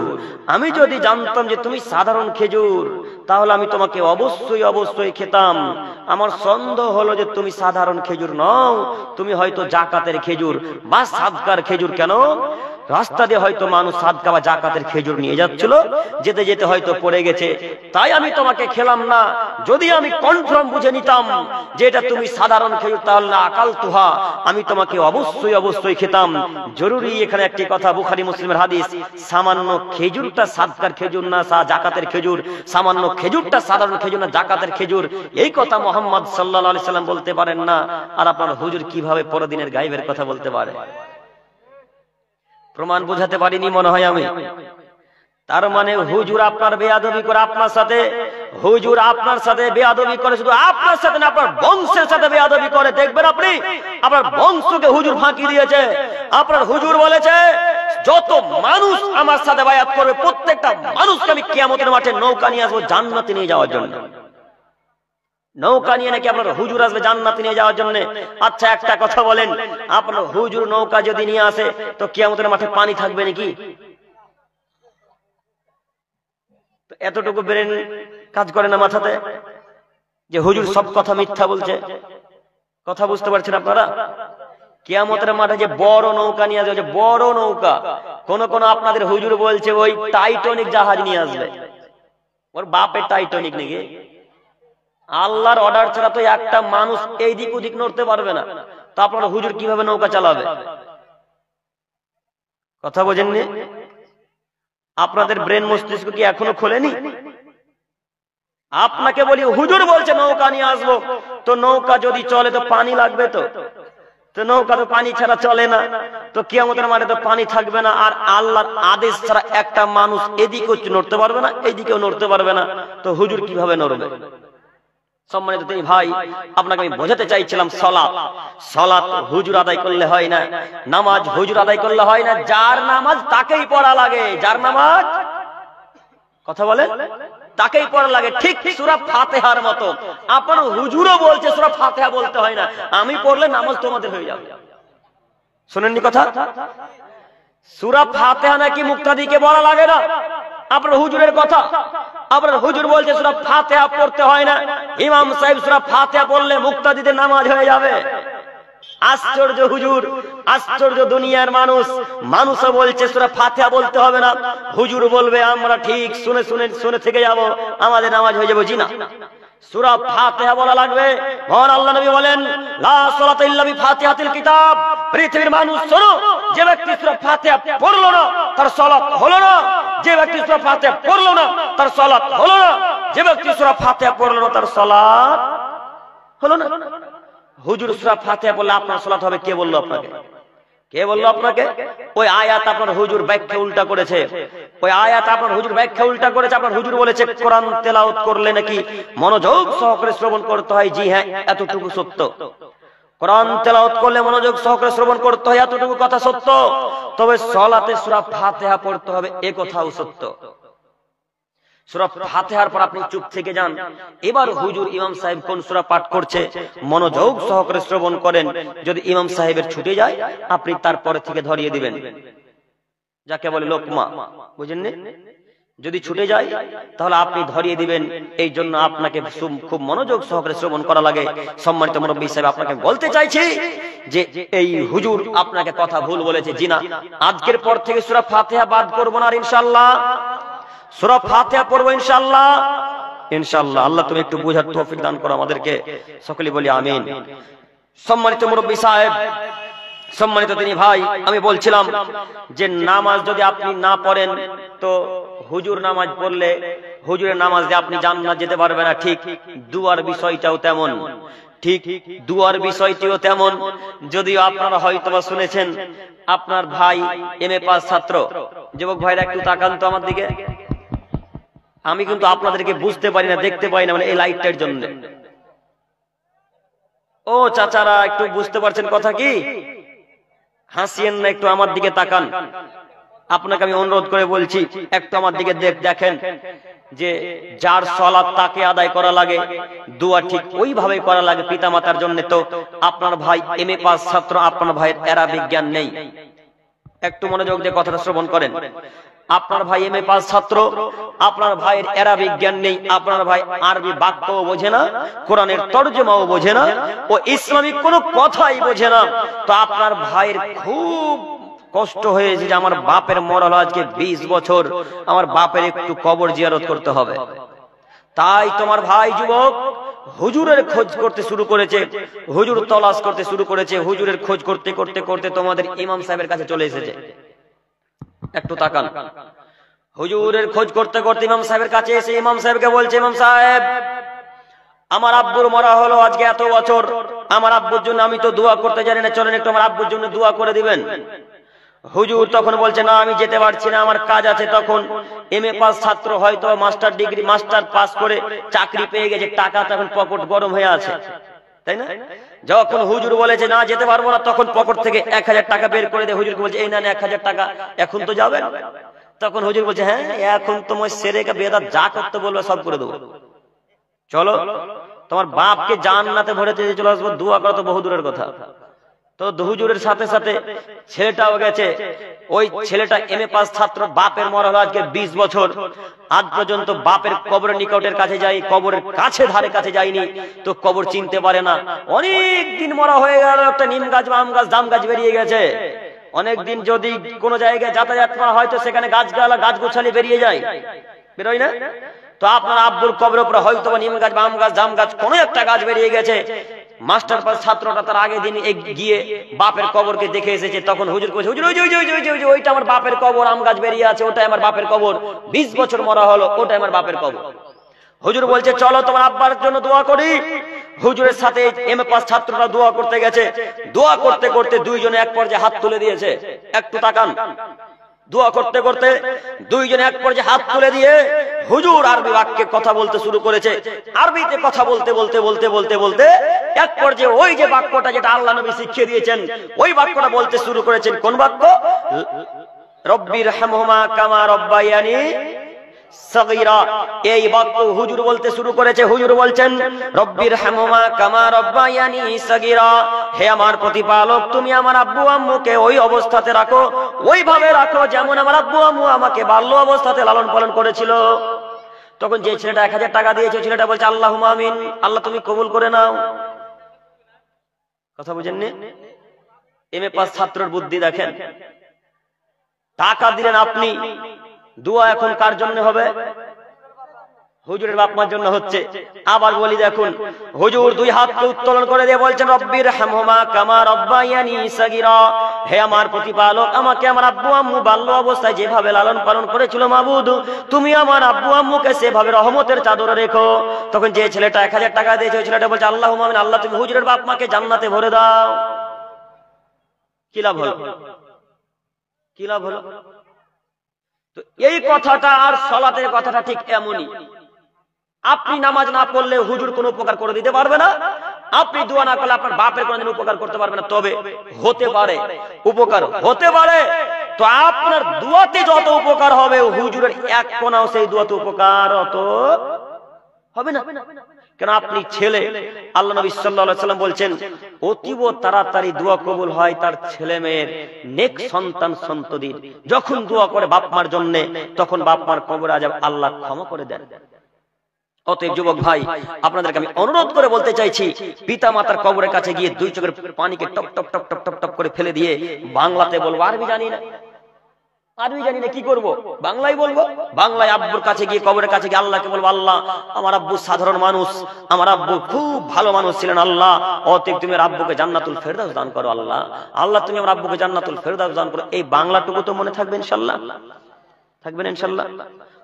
আমি যদি জানতাম যে তুমি সাধারণ খেজুর, তাহলে আমি তোমাকে অবশ্যই অবশ্যই খেতাম। আমার সন্দেহ হলো যে তুমি সাধারণ খেজুর নও, তুমি হয়তো জাকাতের খেজুর বা সাদকার খেজুর। কেন? রাস্তা দিয়ে হয়তো মানুষ সাদকা বা জাকাতের খেজুর নিয়ে যাচ্ছিল, যেতে যেতে হয়তো পড়ে গেছে, তাই আমি তোমাকে খেলাম না। যদি আমি কনফার্ম বুঝে নিতাম যে এটা তুমি সাধারণ খেজুর, তাহলে না আকাল তুহা, আমি তোমাকে অবশ্যই অবশ্যই খেতাম। জরুরি এখানে একটি কথা, বুখারী মুসলিমের হাদিস, সামান্য খেজুরটা সাদকার খেজুর না জাকাতের খেজুর, সামান্য খেজুরটা সাধারণ খেজুর না জাকাতের খেজুর, এই কথা মুহাম্মদ সাল্লাল্লাহু আলাইহি সাল্লাম বলতে পারেন না। আর আপনার হুজুর কিভাবে পরদিনের গায়েবের কথা বলতে পারে? প্রমাণ বোঝাতে পারিনি মনে হয় আমি। তার মানে হুজুর আপনার বেয়াদবি করে আপনার সাথে, হুজুর আপনার সাথে বেয়াদবি করে, শুধু আপনার সাথে না আপনার বংশের সাথে বেয়াদবি করে। দেখবেন আপনি, আপনার বংশকে হুজুর ফাঁকি দিয়েছে। আপনার হুজুর বলেছে, যত মানুষ আমার সাথে বায়াত করবে প্রত্যেকটা মানুষকে আমি কিয়ামতের মাঠে নৌকা নিয়ে আসবো জান্নাতে নিয়ে যাওয়ার জন্য। নৌকা নিয়ে নাকি আপনার হুজুর আসবে জান্নাতে নিয়ে যাওয়ার জন্য। আচ্ছা একটা কথা বলেন, আপনার হুজুর নৌকা যদি নিয়ে আসে তো কিয়ামতের মাঠে পানি থাকবে নাকি? এতটুকু ব্রেন কাজ করে না মাথাতে যে হুজুর সব কথা মিথ্যা বলছে? কথা বুঝতে পারছেন আপনারা? কিয়ামতের মাঠে যে বড় নৌকা নিয়ে আসবে, বড় নৌকা, কোন কোন আপনাদের হুজুর বলছে ওই টাইটানিক জাহাজ নিয়ে আসবে। ওর বাপের টাইটানিক নাকি? আল্লাহর অর্ডার ছাড়া তো একটা মানুষ এই দিক ওদিক নড়তে পারবে না, তো আপনার হুজুর কিভাবে নৌকা চালাবে? কথা বোঝেননি? আপনাদের ব্রেন মস্তিষ্ক কি এখনো খোলেনি? আপনাকে বলি, হুজুর বলছে নৌকা নিয়ে আসবো, তো নৌকা যদি চলে তো পানি লাগবে, তো নৌকা তো পানি ছাড়া চলে না, তো কিয়ামতের মাঠে তো পানি থাকবে না। আর আল্লাহর আদেশ ছাড়া একটা মানুষ এদিকেও নড়তে পারবে না, এইদিকেও নড়তে পারবে না, তো হুজুর কিভাবে নড়বে? সম্মানিত তিনি ভাই, আপনাকে আমি বোঝাতে চাইছিলাম, সালাত হুজুর আদায় করলে হয় না, নামাজ হুজুর আদায় করলে হয় না। যার নামাজ তাকেই পড়া লাগে, যার নামাজ, কথা বলে, তাকেই পড়া লাগে। ঠিক সূরা ফাতিহার মতো আপনার হুজুরও বলছে সূরা ফাতিহা বলতে হয় না, আমি পড়লে নামাজ তোমাদের হয়ে যাবে। শুনেননি কথা? সূরা ফাতিহা নাকি মুক্তাদিকে পড়া লাগে না, আপনার হুজুরের কথা। আপনার হুজুর বলছে সূরা ফাতিহা পড়তে হয় না, ইমাম সাহেব সূরা ফাতিহা পড়লে মুক্তাদিদের নামাজ হয়ে যাবে। আশ্চর্য হুজুর, আশ্চর্য দুনিয়ার মানুষ। মানুষও বলছে সূরা ফাতিহা বলতে হবে না, হুজুর বলবে আমরা ঠিক শুনে শুনে শুনে থেকে যাব, আমাদের নামাজ হয়ে যাবে। জি না, সূরা ফাতিহা বলা লাগবে। মহান আল্লাহ নবী বলেন, লা সালাতা ইল্লা বিফাতিহাতিল কিতাব। পৃথিবীর মানুষ শোনো, যে ব্যক্তি সূরা ফাতিহা পড়লো না তার সালাত হলো না, যে ব্যক্তি সূরা ফাতিহা পড়লো না তার সালাত হলো না, যে ব্যক্তি সূরা ফাতিহা পড়লো না তার সালাত হলো না। হুজুর সূরা ফাতিহা পড়লে আপনার সালাত হবে, কে বললো আপনাকে? কে বললো আপনাকে? ওই আয়াত আপনার হুজুর ব্যাখ্যা উল্টা করেছে, ওই আয়াত আপনার হুজুর ব্যাখ্যা উল্টা করেছে। আপনার হুজুর বলেছে কোরআন তেলাওয়াত করলে নাকি মনোযোগ সহকারে শ্রবণ করতে হয়। জি হ্যাঁ, এতটুকু সত্য। কোরআন তেলাওয়াত করলে মনোযোগ সহকারে শ্রবণ করতে হয়, এতটুকু কথা সত্য। তবে সালাতে সূরা ফাতিহা পড়তে হবে, এ কথাও সত্য। সূরা ফাতিহার পর আপনি চুপ থেকে যান, এবার হুজুর ইমাম সাহেব কোন সূরা পাঠ করছে মনোযোগ সহকারে শ্রবণ করেন। যদি ইমাম সাহেবের ছুটে যায় আপনি তারপরে থেকে ধরিয়ে দিবেন, যাকে বলে লোকমা, বুঝেননি? যদি ছুটে যায় তাহলে আপনি ধরিয়ে দিবেন। এই জন্য আপনাকে খুব মনোযোগ সহকারে শ্রবণ করা লাগে। সম্মানিত মুরব্বী সাহেব, আপনাকে বলতে চাইছি যে এই হুজুর আপনাকে কথা ভুল বলেছে। জি না, আজকের পর থেকে সূরা ফাতিহা বাদ করব না, ইনশাআল্লাহ সূরা ফাতিহা পড়বো ইনশাআল্লাহ। ইনশাআল্লাহ, আল্লাহ তুমি একটু বোঝার তৌফিক দান করো আমাদেরকে, সকলে বলি আমিন। সম্মানিত মুরব্বী সাহেব, সম্মানিত তিনি ভাই, আমি বলছিলাম যে নামাজ যদি আপনি না পড়েন তো হুজুর নামাজ পড়লে হুজুরের নামাজ দিয়ে আপনি জান্নাত যেতে পারবেন না। ঠিক দুয়ার বিষয়টাও তেমন, ঠিক দুয়ার বিষয়টিও তেমন। যদিও আপনারা হয়তোবা শুনেছেন, আপনার ভাই এমএ পাস ছাত্র। যুবক ভাইরা একটু তাকান তো আমার দিকে, আমি কিন্তু আপনাদেরকে বুঝতে পারি না, দেখতে পাই না, মানে এই লাইটটার জন্য। ও চাচারা, একটু বুঝতে পারছেন কথা কি? হাসিয়েন না, একটু আমার দিকে তাকান। আপনাকে আমি অনুরোধ করে বলছি, একটু আমার দিকে দেখেন যে যার সালাত তাকে আদায় করা লাগে, দোয়া ঠিক ওইভাবে করা লাগে পিতা মাতার জন্য। তো আপনার ভাই এমএ পাস ছাত্র, আপনার ভাইয়ের অ্যারাবিক জ্ঞান নেই। একটু মনোযোগ দিয়ে কথাটা শ্রবণ করেন। আপনার ভাই এমএ পাস ছাত্র, আপনার ভাইয়ের অ্যারাবিক জ্ঞান নেই, আপনার ভাই আরবি বাক্যও বোঝে না, কোরআনের তরজমাও বোঝে না, ও ইসলামিক কোনো কথাই বোঝে না। তো আপনার ভাইয়ের খুব কষ্ট হয়েছে যে আমার বাপের মরা হলো আজকে 20 বছর, আমার বাপের একটু কবর জিয়ারত করতে হবে। তাই তোমার ভাই যুবক হুজুরের খোঁজ করতে শুরু করেছে, হুজুর তলাশ করতে শুরু করেছে। হুজুরের খোঁজ করতে করতে করতে তোমাদের ইমাম সাহেবের কাছে চলে এসেছে। একটু তাকান। হুজুরের খোঁজ করতে করতে ইমাম সাহেবের কাছে এসে ইমাম সাহেবকে বলছে, ইমাম সাহেব, আমার আব্বুর মরা হলো আজকে এত বছর, আমার আব্বুর জন্য আমি তো দোয়া করতে জানি না, চলেন একটু আমার আব্বুর জন্য দোয়া করে দিবেন। হুজুর তখন বলছে, না আমি যেতে পারছি না, আমার কাজ আছে। তখন এমএ পাস ছাত্র, হয়তো মাস্টার ডিগ্রি, মাস্টার পাস করে চাকরি পেয়ে গেছে, টাকা তখন পকেট গরম হয়ে আছে, তাই না? যখন হুজুর বলেছে না যেতে পারবো না, তখন পকেট থেকে 1000 টাকা বের করে দেয়। হুজুরকে বলছে, এই না 1000 টাকা, এখন তো যাবেন। তখন হুজুর বলছে, হ্যাঁ এখন তোমার সেরেকে বেদা যা করতে বলবে সব করে দেবো, চলো তোমার বাপকে জান্নাতে ভরে দিয়ে চলে আসবো, দোয়া করা তো বহু দূরের কথা। তো হুজুরের সাথে সাথে ছেলেটাও গেছে। ওই ছেলেটা এমএ পাস ছাত্র, বাপের মরা হলো আজকে 20 বছর, আজ পর্যন্ত বাপের কবরের নিকটের কাছে যাই, কবরের কাছে ধারে কাছে যায়নি, তো কবর চিনতে পারে না। অনেক দিন মরা হয়ে গেল, একটা নিম গাছ বা আম গাছ জাম গাছ বেরিয়ে গেছে। অনেকদিন যদি কোনো জায়গায় যাতায়াত করা হয় তো সেখানে গাছগালা গাছ গোছালি বেরিয়ে যায়, বেরোয় না? তো আপনার আব্বুর কবরের উপরে হয়তো নিম গাছ বা আম গাছ জাম গাছ কোনো একটা গাছ বেরিয়ে গেছে। মাস্টার পাস ছাত্রটা তার আগে দিন গিয়ে বাপের কবরকে দেখে এসেছে। তখন হুজুর কইছে, হুজুর ওইটা আমার বাপের কবর, আম গাছ বেরিয়ে আছে, ওটাই আমার বাপের কবর, 20 বছর মরা হলো, ওটাই আমার বাপের কবর। হুজুর বলছে, চলো তোমার আব্বার জন্য দোয়া করি। হুজুরের সাথে এমএ পাস ছাত্রটা দোয়া করতে গেছে। দোয়া করতে করতে দুইজনে এক পর্যায়ে হাত তুলে দিয়েছে। একটু তাকান। দোয়া করতে করতে দুইজনে এক পর্যায়ে হাত তুলে দিয়ে হুজুর আরবি বাক্যে কথা বলতে শুরু করেছে। আরবিতে কথা বলতে বলতে বলতে বলতে বলতে এক পর্যায়ে ওই যে বাক্যটা যেটা আল্লাহ নবী শিখিয়ে দিয়েছেন, ওই বাক্যটা বলতে শুরু করেছেন। কোন বাক্য? রব্বির হামহুমা কামা রব্বায়ানি সগীরা। এই বাক্য হুজুর বলতে শুরু করেছে। হুজুর বলছেন, রব্বির হামহুমা কামা রব্বায়ানি সগীরা, হে আমার প্রতিপালক, তুমি আমার আব্বু আম্মুকে ওই অবস্থাতে রাখো, ওইভাবে রাখো যেমন আমার আব্বু আম্মু আমাকে বাল্য অবস্থাতে লালন পালন করেছিল। তখন যে ছেলেটা 1000 টাকা দিয়েছে, ছেলেটা বলছে, আল্লাহুম্মা আমিন, আল্লাহ তুমি কবুল করে নাও। কথা বুঝেননি? এমএ পাস ছাত্রের বুদ্ধি দেখেন। টাকা দিলেন আপনি, দোয়া এখন কার জন্য হবে? হুজুরের বাপ মার জন্য হচ্ছে। আবার বলি দেখুন, হুজুর দুই হাতকে উত্তোলন করে দিয়ে বলছেন, রব্বির হামহুমা কামা রব্বায়ানি সগীরা, হে আমার প্রতিপালক, আমাকে আমার আব্বু আম্মু বাল্য অবস্থায় যেভাবে লালন পালন করেছিল মাবুদ, তুমি আমার আব্বু আম্মুকে সেভাবে রহমতের চাদরে রেখো। তখন যে ছেলেটা 1000 টাকা দিয়েছে, ওই ছেলেটা বলছে, আল্লাহুম্মা আমিন, আল্লাহ তুমি হুজুরের বাপ মাকে জান্নাতে ভরে দাও। কি লাভ হলো? কি লাভ হলো? তো এই কথাটা আর সালাতের কথাটা ঠিক এমনই। আপনি নামাজ না পড়লে হুজুর কোনো উপকার করে দিতে পারবে না, আপনি দোয়া না করলে আপনার বাপের কোনদিন উপকার করতে পারবে না। তবে হতে পারে, উপকার হতে পারে। তো আপনার দোয়াতে যত উপকার হবে, হুজুরের এক কোনাও সেই দোয়াতে উপকার অত হবে না। কেন? আপনি ছেলে, আল্লাহ নবী সাল্লাল্লাহু আলাইহি ওয়াসাল্লাম বলছেন, অতীব তাড়াতাড়ি দোয়া কবুল হয় তার ছেলে মেয়ের, নেক সন্তান সন্ততির। যখন দোয়া করে বাপ মার জন্য, তখন বাপ মার কবর আযাব আল্লাহ ক্ষমা করে দেন। অতএব যুবক ভাই, আপনাদেরকে আমি অনুরোধ করে বলতে চাইছি, পিতা মাতার কবরের কাছে গিয়ে দুই চোখের পানিকে top top top top top top করে ফেলে দিয়ে বাংলাতে বলবো, আরবি জানি না, আরবি জানি না, কি করব? বাংলায় বলবো। বাংলায় আব্বুর কাছে গিয়ে, কবরের কাছে গিয়ে আল্লাহকে বলবো, আল্লাহ আমার আব্বু সাধারণ মানুষ, আমার আব্বু খুব ভালো মানুষ ছিলেন, আল্লাহ অতএব তুমি আমার আব্বুকে জান্নাতুল ফেরদাউস দান করো, আল্লাহ আল্লাহ তুমি আমার আব্বুকে জান্নাতুল ফেরদাউস দান করো। এই বাংলাটুকু তো মনে থাকবে ইনশাআল্লাহ, থাকবেন ইনশাআল্লাহ।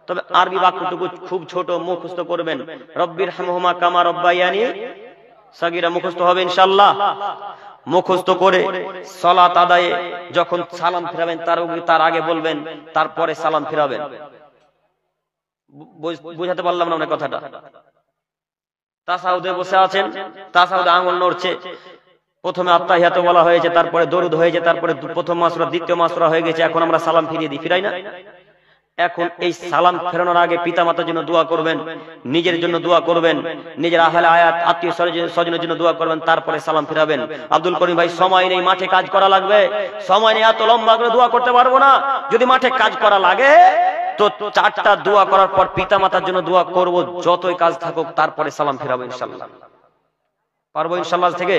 তবে আরবি বাক্যটুকু খুব ছোট, মুখস্থ করবেন। রব্বির হামহুমা কামা রব্বায়ানি সগীরা মুখস্থ হবে ইনশাআল্লাহ। মুখস্থ করে সালাত আদায়ে যখন সালাম ফিরাবেন, তার আগে বলবেন, তারপরে সালাম ফিরাবেন। বুঝাতে পারলাম না কথাটা? তাসাউদে বসে আছেন, তাসাউদে আঙ্গুল নড়ছে, প্রথমে আত্তাহিয়াত বলা হয়েছে, তারপরে দরুদ হয়েছে, তারপরে প্রথম মাসরা দ্বিতীয় মাসরা হয়ে গেছে, এখন আমরা সালাম ফিরিয়ে দিই, ফিরাই না? এখন এই সালাম ফেরানোর আগে পিতামাতার জন্য দোয়া করবেন, নিজের জন্য দোয়া করবেন, নিজের আহলে আয়াত আত্মীয় স্বজনের জন্য দোয়া করবেন, তারপরে সালাম ফিরাবেন। আব্দুল করিম ভাই, সময় নেই, মাঠে কাজ করা লাগবে, সময় নেই, এত লম্বা করে দোয়া করতে পারবো না। যদি মাঠে কাজ করা লাগে তো 4টা দোয়া করার পর পিতামাতার জন্য দোয়া করব, যতই কাজ থাকুক, তারপরে সালাম ফিরাবো ইনশাআল্লাহ। পারবো ইনশাআল্লাহ? থেকে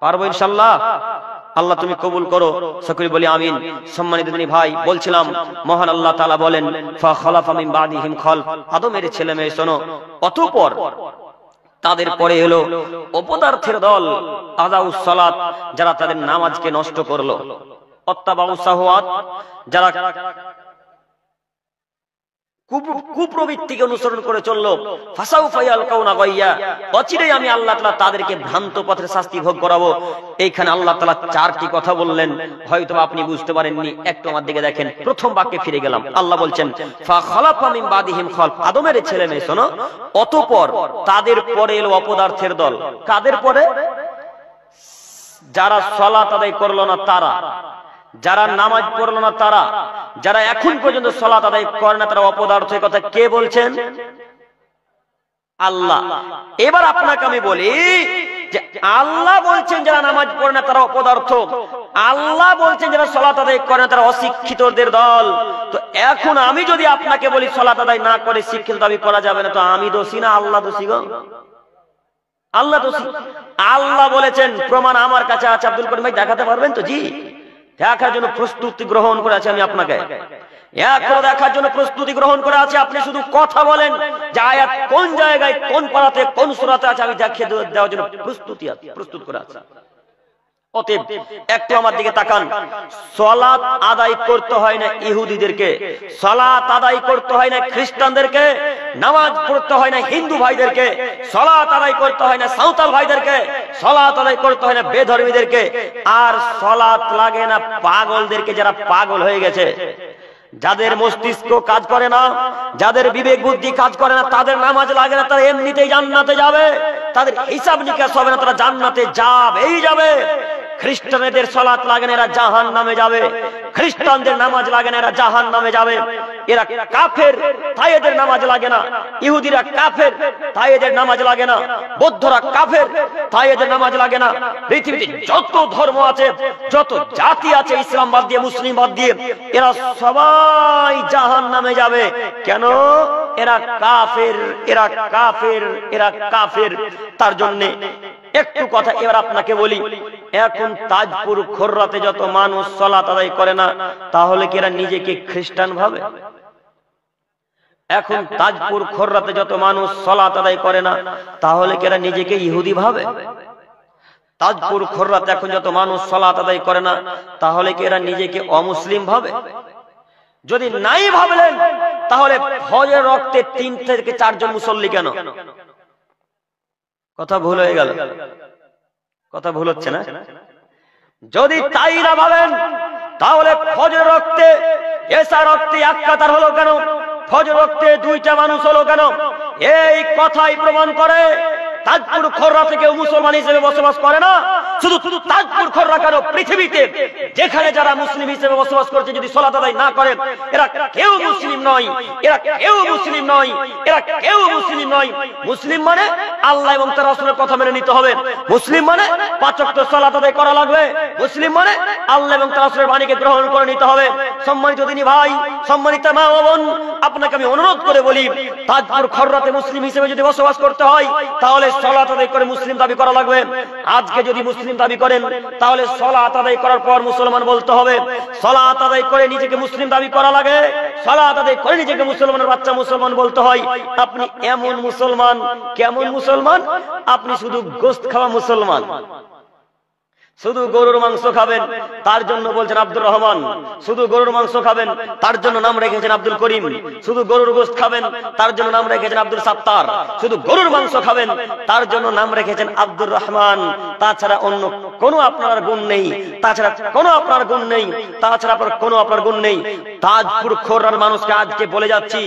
পারবো ইনশাআল্লাহ? আল্লাহ তুমি কবুল করো, সকলে বলি আমিন। সম্মানিত দিনী ভাই, বলছিলাম মহান আল্লাহ তাআলা বলেন, ফা খালাফা মিন বাদিহিম খালফ, আদমের ছেলে মেয়ে শোনো, অতঃপর তাদের পরে এলো অপদার্থের দল, আদাউস সালাত, যারা তাদের নামাজকে নষ্ট করলো, অত্তাবাউস শাহওয়াত, যারা কুপ্রবৃত্তিকে অনুসরণ করে চললো, ফাসাউফা ইয়ালকাউনা গাইয়া, অচিরেই আমি আল্লাহ তাআলা তাদেরকে ভ্রান্ত পথের শাস্তি ভোগ করাবো। এইখানে আল্লাহ তাআলা 4টি কথা বললেন, হয়তো আপনি বুঝতে পারেননি, একটু আমার দিকে দেখেন। প্রথম বাক্যে ফিরে গেলাম, আল্লাহ বলছেন ফা খালাফা মিন বাদিহিম খালফ, আদমের ছেলে মেয়ে শোনো, অতঃপর তাদের পরে এলো অপদার্থের দল। কাদের পরে? যারা সালাত আদায় করলো না তারা, যারা নামাজ পড়লো না তারা, যারা এখন পর্যন্ত সালাত আদায় করে না তারা অপদার্থ। কথা কে বলছেন? আল্লাহ। এবার আপনাকে আমি বলি যে আল্লাহ বলছেন যারা নামাজ পড়ে না তারা অপদার্থ, আল্লাহ বলছেন যারা সালাত আদায় করে না তারা অশিক্ষিতদের দল। তো এখন আমি যদি আপনাকে বলি সালাত আদায় না করে শিক্ষিত দাবি করা যাবে না, তো আমি দোষী না আল্লাহ দোষী? গো আল্লাহ দোষী। আল্লাহ বলেছেন, প্রমাণ আমার কাছে আছে। আব্দুল করিম ভাই দেখাতে পারবেন তো? জি, দেখার জন্য প্রস্তুতি গ্রহণ করে আছে আমি আপনাকে, একবার দেখার জন্য প্রস্তুতি গ্রহণ করে আছে। আপনি শুধু কথা বলেন যে আয়াত কোন জায়গায়, কোন পারাতে, কোন সূরাতে আছে, আমি দেখিয়ে দেওয়ার জন্য প্রস্তুত করে আছে। অতএব একটু আমার দিকে তাকান, সালাত আদায় করতে হয় না ইহুদিদেরকে, সালাত আদায় করতে হয় না খ্রিস্টানদেরকে, নামাজ পড়তে হয় না হিন্দু ভাইদেরকে, সালাত আদায় করতে হয় না সাঁওতাল ভাইদেরকে, সালাত আদায় করতে হয় না বেধর্মীদেরকে, আর সালাত লাগে না পাগলদেরকে, যারা পাগল হয়ে গেছে, যাদের মস্তিষ্ক কাজ করে না, যাদের বিবেক বুদ্ধি কাজ করে না, তাদের নামাজ লাগে না, তারা এমনিতেই জান্নাতে যাবে, তাদের হিসাব নিকাশ হবে না, তারা জান্নাতে যাবেই যাবে। খ্রিস্টানদের সালাত লাগে না, এরা জাহান্নামে যাবে। খ্রিস্টানদের নামাজ লাগে না, এরা জাহান্নামে যাবে। এরা কাফের, তাই এদের নামাজ লাগে না। ইহুদিরা কাফের, তাই এদের নামাজ লাগে না। বৌদ্ধরা কাফের, তাই এদের নামাজ লাগে না। পৃথিবীতে যত ধর্ম আছে, যত জাতি আছে, ইসলাম বাদ দিয়ে, মুসলিম বাদ দিয়ে, এরা সবাই জাহান্নামে যাবে। কেন? এরা কাফের, এরা কাফের, এরা কাফের। তার জন্য একটু কথা এবার আপনাকে বলি, এখন তাজপুর খোররাতে যত মানুষ সালাত আদায় করে না, তাহলে কি এরা নিজেকে খ্রিস্টান ভাবে? এখন তাজপুর খোররাতে যত মানুষ সালাত আদায় করে না, তাহলে কি এরা নিজেকে ইহুদি ভাবে? তাজপুর খোররাতে এখন যত মানুষ সালাত আদায় করে না, তাহলে কি এরা নিজেকে অমুসলিম ভাবে? যদি নাই ভাবলেন, তাহলে ফজর রক্তে 3 থেকে 4 জন মুসল্লি কেন? কথা ভুল হয়ে গেল, কথা ভুল হচ্ছে না? যদি তাই না ভাবেন, তাহলে ফজর রক্তে, এশা রক্তে 1 কাতার হলো কেন? ফজর রক্তে 2টা মানুষ হলো কেন? এই কথাই প্রমাণ করে তাজপুর খোররাতে কেউ মুসলমান হিসেবে বসবাস করে না। শুধু তাজপুর খোররা কেন, পৃথিবীতে যেখানে যারা মুসলিম হিসেবে বসবাস করছে, যদি সালাত আদায় না করে, এরা কেউ মুসলিম নয়, এরা কেউ মুসলিম নয়, এরা কেউ মুসলিম নয়। মুসলিম মানে আল্লাহ এবং তার রাসূলের কথা মেনে নিতে হবে। মুসলিম মানে 5 ওয়াক্ত সালাত আদায় করা লাগবে। মুসলিম মানে আল্লাহ এবং তার রাসূলের বাণীকে গ্রহণ করে নিতে হবে। সম্মানিত দিনী ভাই, সম্মানিত মা ও বোন, আপনাকে আমি অনুরোধ করে বলি, তাজপুর খোররাতে মুসলিম হিসেবে যদি বসবাস করতে হয়, তাহলে সালাত আদায় করে মুসলিম দাবি করা লাগবে। আজকে যদি মুসলিম দাবি করেন, তাহলে সালাত আদায় করার পর মুসলমান বলতে হবে। সালাত আদায় করে নিজেকে মুসলিম দাবি করা লাগে, সালাত আদায় করে নিজেকে মুসলমানের বাচ্চা মুসলমান বলতে হয়। আপনি এমন মুসলমান, কেমন মুসলমান? আপনি শুধু গোশত খাওয়া মুসলমান। শুধু গরুর মাংস খাবেন তার জন্য বলছেন আব্দুর রহমান, শুধু গরুর মাংস খাবেন তার জন্য নাম রেখেছেন আব্দুল করিম, শুধু গরুর গোশত খাবেন তার জন্য নাম রেখেছেন আব্দুল সাত্তার, শুধু গরুর মাংস খাবেন তার জন্য নাম রেখেছেন আব্দুর রহমান। তাছাড়া অন্য কোনো আপনার গুণ নেই, তাছাড়া কোনো আপনার গুণ নেই, তাছাড়া আপনার গুণ নেই। তাজপুর খোররার মানুষকে আজকে বলে যাচ্ছি,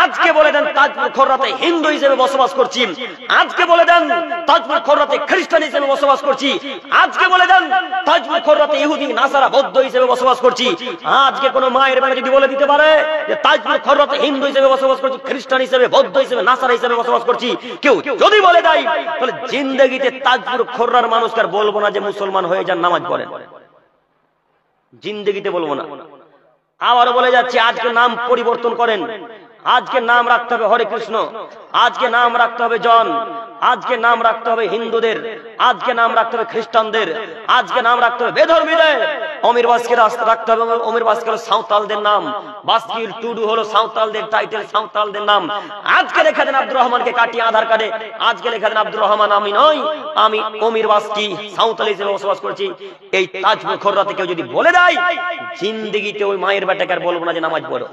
আজকে বলে দেন তাজপুর খোররাতে হিন্দু হিসেবে বসবাস করছি, আজকে বলে দেন তাজপুর খোররাতে খ্রিস্টান হিসেবে বসবাস করছি, আজকে বলে দেন তাজপুর খোররাতে ইহুদি নাসারা বৌদ্ধ হিসেবে বসবাস করছি। আজকে কোন মায়ের বেলা যদি বলে দিতে পারে যে তাজপুর খোররাতে হিন্দু হিসেবে বসবাস করছি, খ্রিস্টান হিসেবে, বৌদ্ধ হিসেবে, নাসারা হিসেবে বসবাস করছি, কেউ যদি বলে দেয় তাহলে জিন্দেগিতে তাজপুর খোররার মানুষকে আর বলবো না যে মুসলমান হয়ে যান, নামাজ পড়েন, জিন্দেগিতে বলবো না। আবারও বলে যাচ্ছি, আজকে নাম পরিবর্তন করেন, আজকে নাম রাখতে হবে হরে কৃষ্ণ, আজকে নাম রাখতে হবে জন, আজকে নাম রাখতে হবে হিন্দুদের, আজকে নাম রাখতে হবে খ্রিস্টানদের, আজকে নাম রাখতে হবে বেধর্মীদের। অমির বাস্কির রাখতে হবে, অমির বাস্কি হলো সাঁওতালদের নাম, বাস্কির টুডু হলো সাঁওতালদের টাইটেল, সাঁওতালদের নাম। আজকে লেখা দেন আব্দুর রহমানকে কাটিয়ে আধার কার্ডে, আজকে লেখা দেন আব্দুর রহমান আমি নই, আমি অমির বাস্কি সাঁওতাল হিসেবে বসবাস করছি। এই তাজপুর খোররাতে কেউ যদি বলে দেয়, জিন্দেগিতে ওই মায়ের বেটাকে আর বলবো না যে নামাজ পড়ো,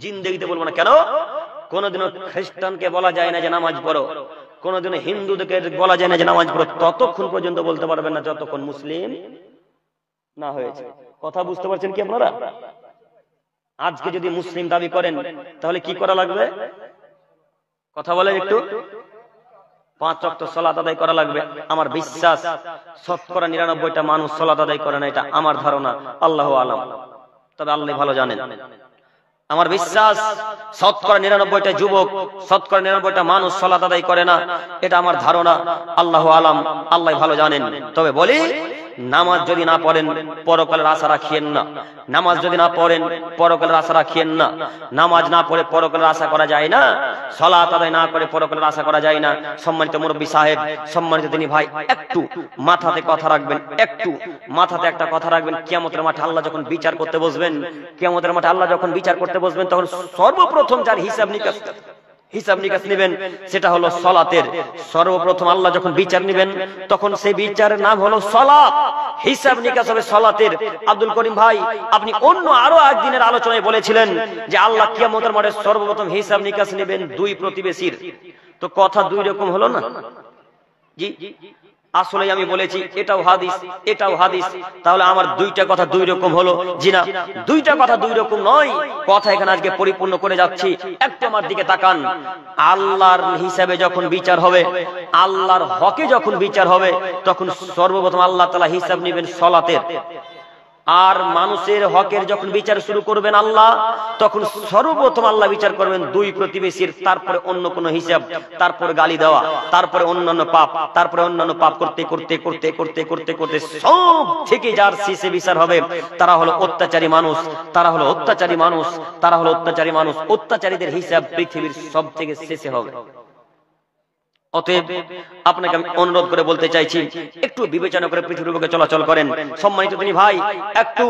জিন্দেগিতে বলবো না। কেন? কোনদিনও খ্রিস্টানকে বলা যায় না যে নামাজ পড়ো, কোনদিনও হিন্দুদেরকে বলা যায় না যে নামাজ পড়ো, ততক্ষণ পর্যন্ত বলতে পারবেন না যতক্ষণ মুসলিম না হয়েছে। কথা বুঝতে পারছেন কি আপনারা? আজকে যদি মুসলিম দাবি করেন তাহলে কি করা লাগবে? কথা বলেন একটু। 5 ওয়াক্ত সালাত আদায় করা লাগবে। আমার বিশ্বাস শতকরা 99টা মানুষ সালাত আদায় করে না, এটা আমার ধারণা, আল্লাহু আলাম, তবে আল্লাহ ভালো জানেন। আমার বিশ্বাস শতকরা 99টা যুবক, শতকরা 99টা মানুষ সালাত আদায় করে না, এটা আমার ধারণা, আল্লাহু আলাম, আল্লাহ ভালো জানেন। তবে বলি, নামাজ যদি না পড়েন পরকালের আশা রাখিয়েন না, নামাজ যদি না পড়েন পরকালের আশা রাখিয়েন না, নামাজ না পড়ে পরকালের আশা করা যায় না, সালাত আদায় না করে পরকালের আশা করা যায় না। সম্মানিত মুরব্বী সাহেব, সম্মানিত তিনি ভাই, একটু মাথাতে কথা রাখবেন, একটু মাথাতে একটা কথা রাখবেন। কিয়ামতের মাঠে আল্লাহ যখন বিচার করতে বসবেন, কিয়ামতের মাঠে আল্লাহ যখন বিচার করতে বসবেন, তখন সর্বপ্রথম যার হিসাব নিকাশ নেবেন সেটা হলো সালাতের। সর্বপ্রথম আল্লাহ যখন বিচার নেবেন তখন সেই বিচারের নাম হলো সালাত, হিসাব নিকাশ হবে সালাতের। আব্দুল করিম ভাই, আপনি অন্য আরো একদিনের আলোচনায় বলেছিলেন যে আল্লাহ কিয়ামতের মাঠে সর্বপ্রথম হিসাব নিকাশ নেবেন 2 প্রতিবেশীর। তো কথা 2 রকম হলো না? জি, আসলে আমি বলেছি এটাও হাদিস, এটাও হাদিস, তাহলে আমার 2টা কথা 2 রকম হলো? জি না, 2টা কথা 2 রকম নয়, কথা এখানে আজকে পরিপূর্ণ করে যাচ্ছি। একটু আমার দিকে তাকান। আল্লাহর হিসাবে যখন বিচার হবে, আল্লাহর হকে যখন বিচার হবে, তখন সর্বপ্রথম আল্লাহ তাআলা হিসাব নেবেন সালাতের। আর মানুষের হকের যখন বিচার শুরু করবেন আল্লাহ, তখন সর্বপ্রথম আল্লাহ বিচার করবেন 2 প্রতিবেশীর, তারপরে অন্য কোন হিসাব, তারপরে গালি দেওয়া, তারপরে অন্যান্য পাপ, তারপরে অন্যান্য পাপ করতে করতে করতে করতে করতে করতে সব থেকে যার শেষে বিচার হবে তারা হলো অত্যাচারী মানুষ, তারা হলো অত্যাচারী মানুষ, তারা হলো অত্যাচারী মানুষ। অত্যাচারীদের হিসাব পৃথিবীর সব থেকে শেষে হবে। অতএব আপনাকে আমি অনুরোধ করে বলতে চাইছি, একটু বিবেচনা করে পৃথিবীর বুকে চলাচল করেন। সম্মানিত তিনি ভাই, একটু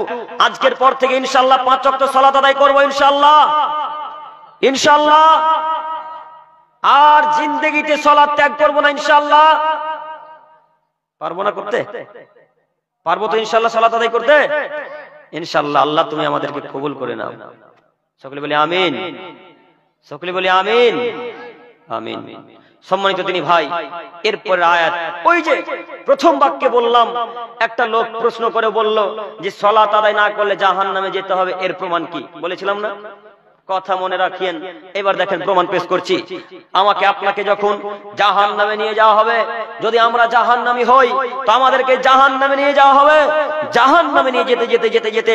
আজকের পর থেকে ইনশাআল্লাহ 5 ওয়াক্ত সালাত আদায় করব ইনশাআল্লাহ, ইনশাআল্লাহ। আর জিন্দেগিতে সালাত ত্যাগ করব না ইনশাআল্লাহ। পারবো না করতে? পারবো তো ইনশাআল্লাহ সালাত আদায় করতে? ইনশাআল্লাহ। আল্লাহ তুমি আমাদেরকে কবুল করে নাও। সকলে বলি আমিন, সকলে বলি আমিন, আমিন। সম্মানিত তিনি ভাই, এরপর আয়াত, ওই যে প্রথম বাক্যে বললাম, একটা লোক প্রশ্ন করে বলল যে সালাত আদায় না করলে জাহান্নামে যেতে হবে, এর প্রমাণ কি? বলেছিলাম না? কথা মনে রাখিয়েন। এবার দেখেন প্রমাণ পেশ করছি। আমাকে আপনাকে যখন জাহান্নামে নিয়ে যাওয়া হবে, যদি আমরা জাহান্নামী হই তো আমাদেরকে জাহান্নামে নিয়ে যাওয়া হবে। জাহান্নামে নিয়ে যেতে যেতে যেতে যেতে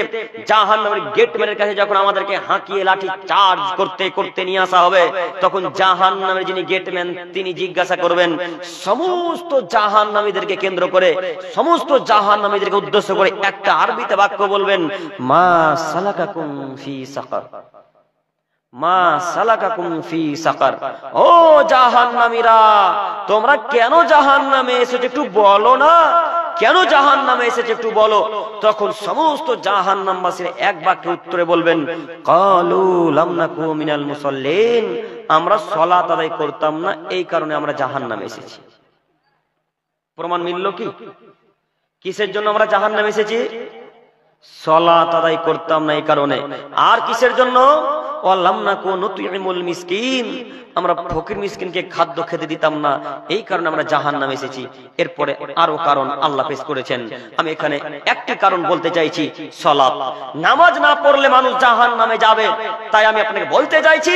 জাহান্নামের গেটম্যানের কাছে যখন আমাদেরকে হাঁকিয়ে লাঠি চার্জ করতে করতে নিয়ে আসা হবে, তখন জাহান্নামের যিনি গেটম্যান তিনি জিজ্ঞাসা করবেন সমস্ত জাহান্নামীদেরকে কেন্দ্র করে, সমস্ত জাহান্নামীদেরকে উদ্দেশ্য করে একটা আরবিতে বাক্য বলবেন, মা সালাকাকুম ফি সাকার, মা সালাকাকুম ফি সাকার। ও জাহান্নামীরা, তোমরা কেন জাহান্নামে এসেছো একটু বলো না, কেন জাহান্নামে এসেছো একটু বলো। তখন সমস্ত জাহান্নামবাসীরা এক বাক্যে উত্তরে বলবেন, ক্বালু লাম নাকু মিনাল মুসাল্লিন, আমরা সালাত আদায় করতাম না, এই কারণে আমরা জাহান্নামে এসেছি। প্রমাণ মিলল কি? কিসের জন্য আমরা জাহান্নামে এসেছি? সালাত আদায় করতাম না এই কারণে। আর কিসের জন্য? ওয়ালাম নাকু নুতইমুল মিসকিন, আমরা ফকির মিসকিনকে খাদ্য খেতে দিতাম না, এই কারণে আমরা জাহান্নামে এসেছি। এরপরে আরো কারণ আল্লাহ পেশ করেছেন। আমি এখানে একটি কারণ বলতে চাইছি, সালাত। নামাজ না পড়লে মানুষ জাহান্নামে যাবে। তাই আমি আপনাকে বলতে চাইছি,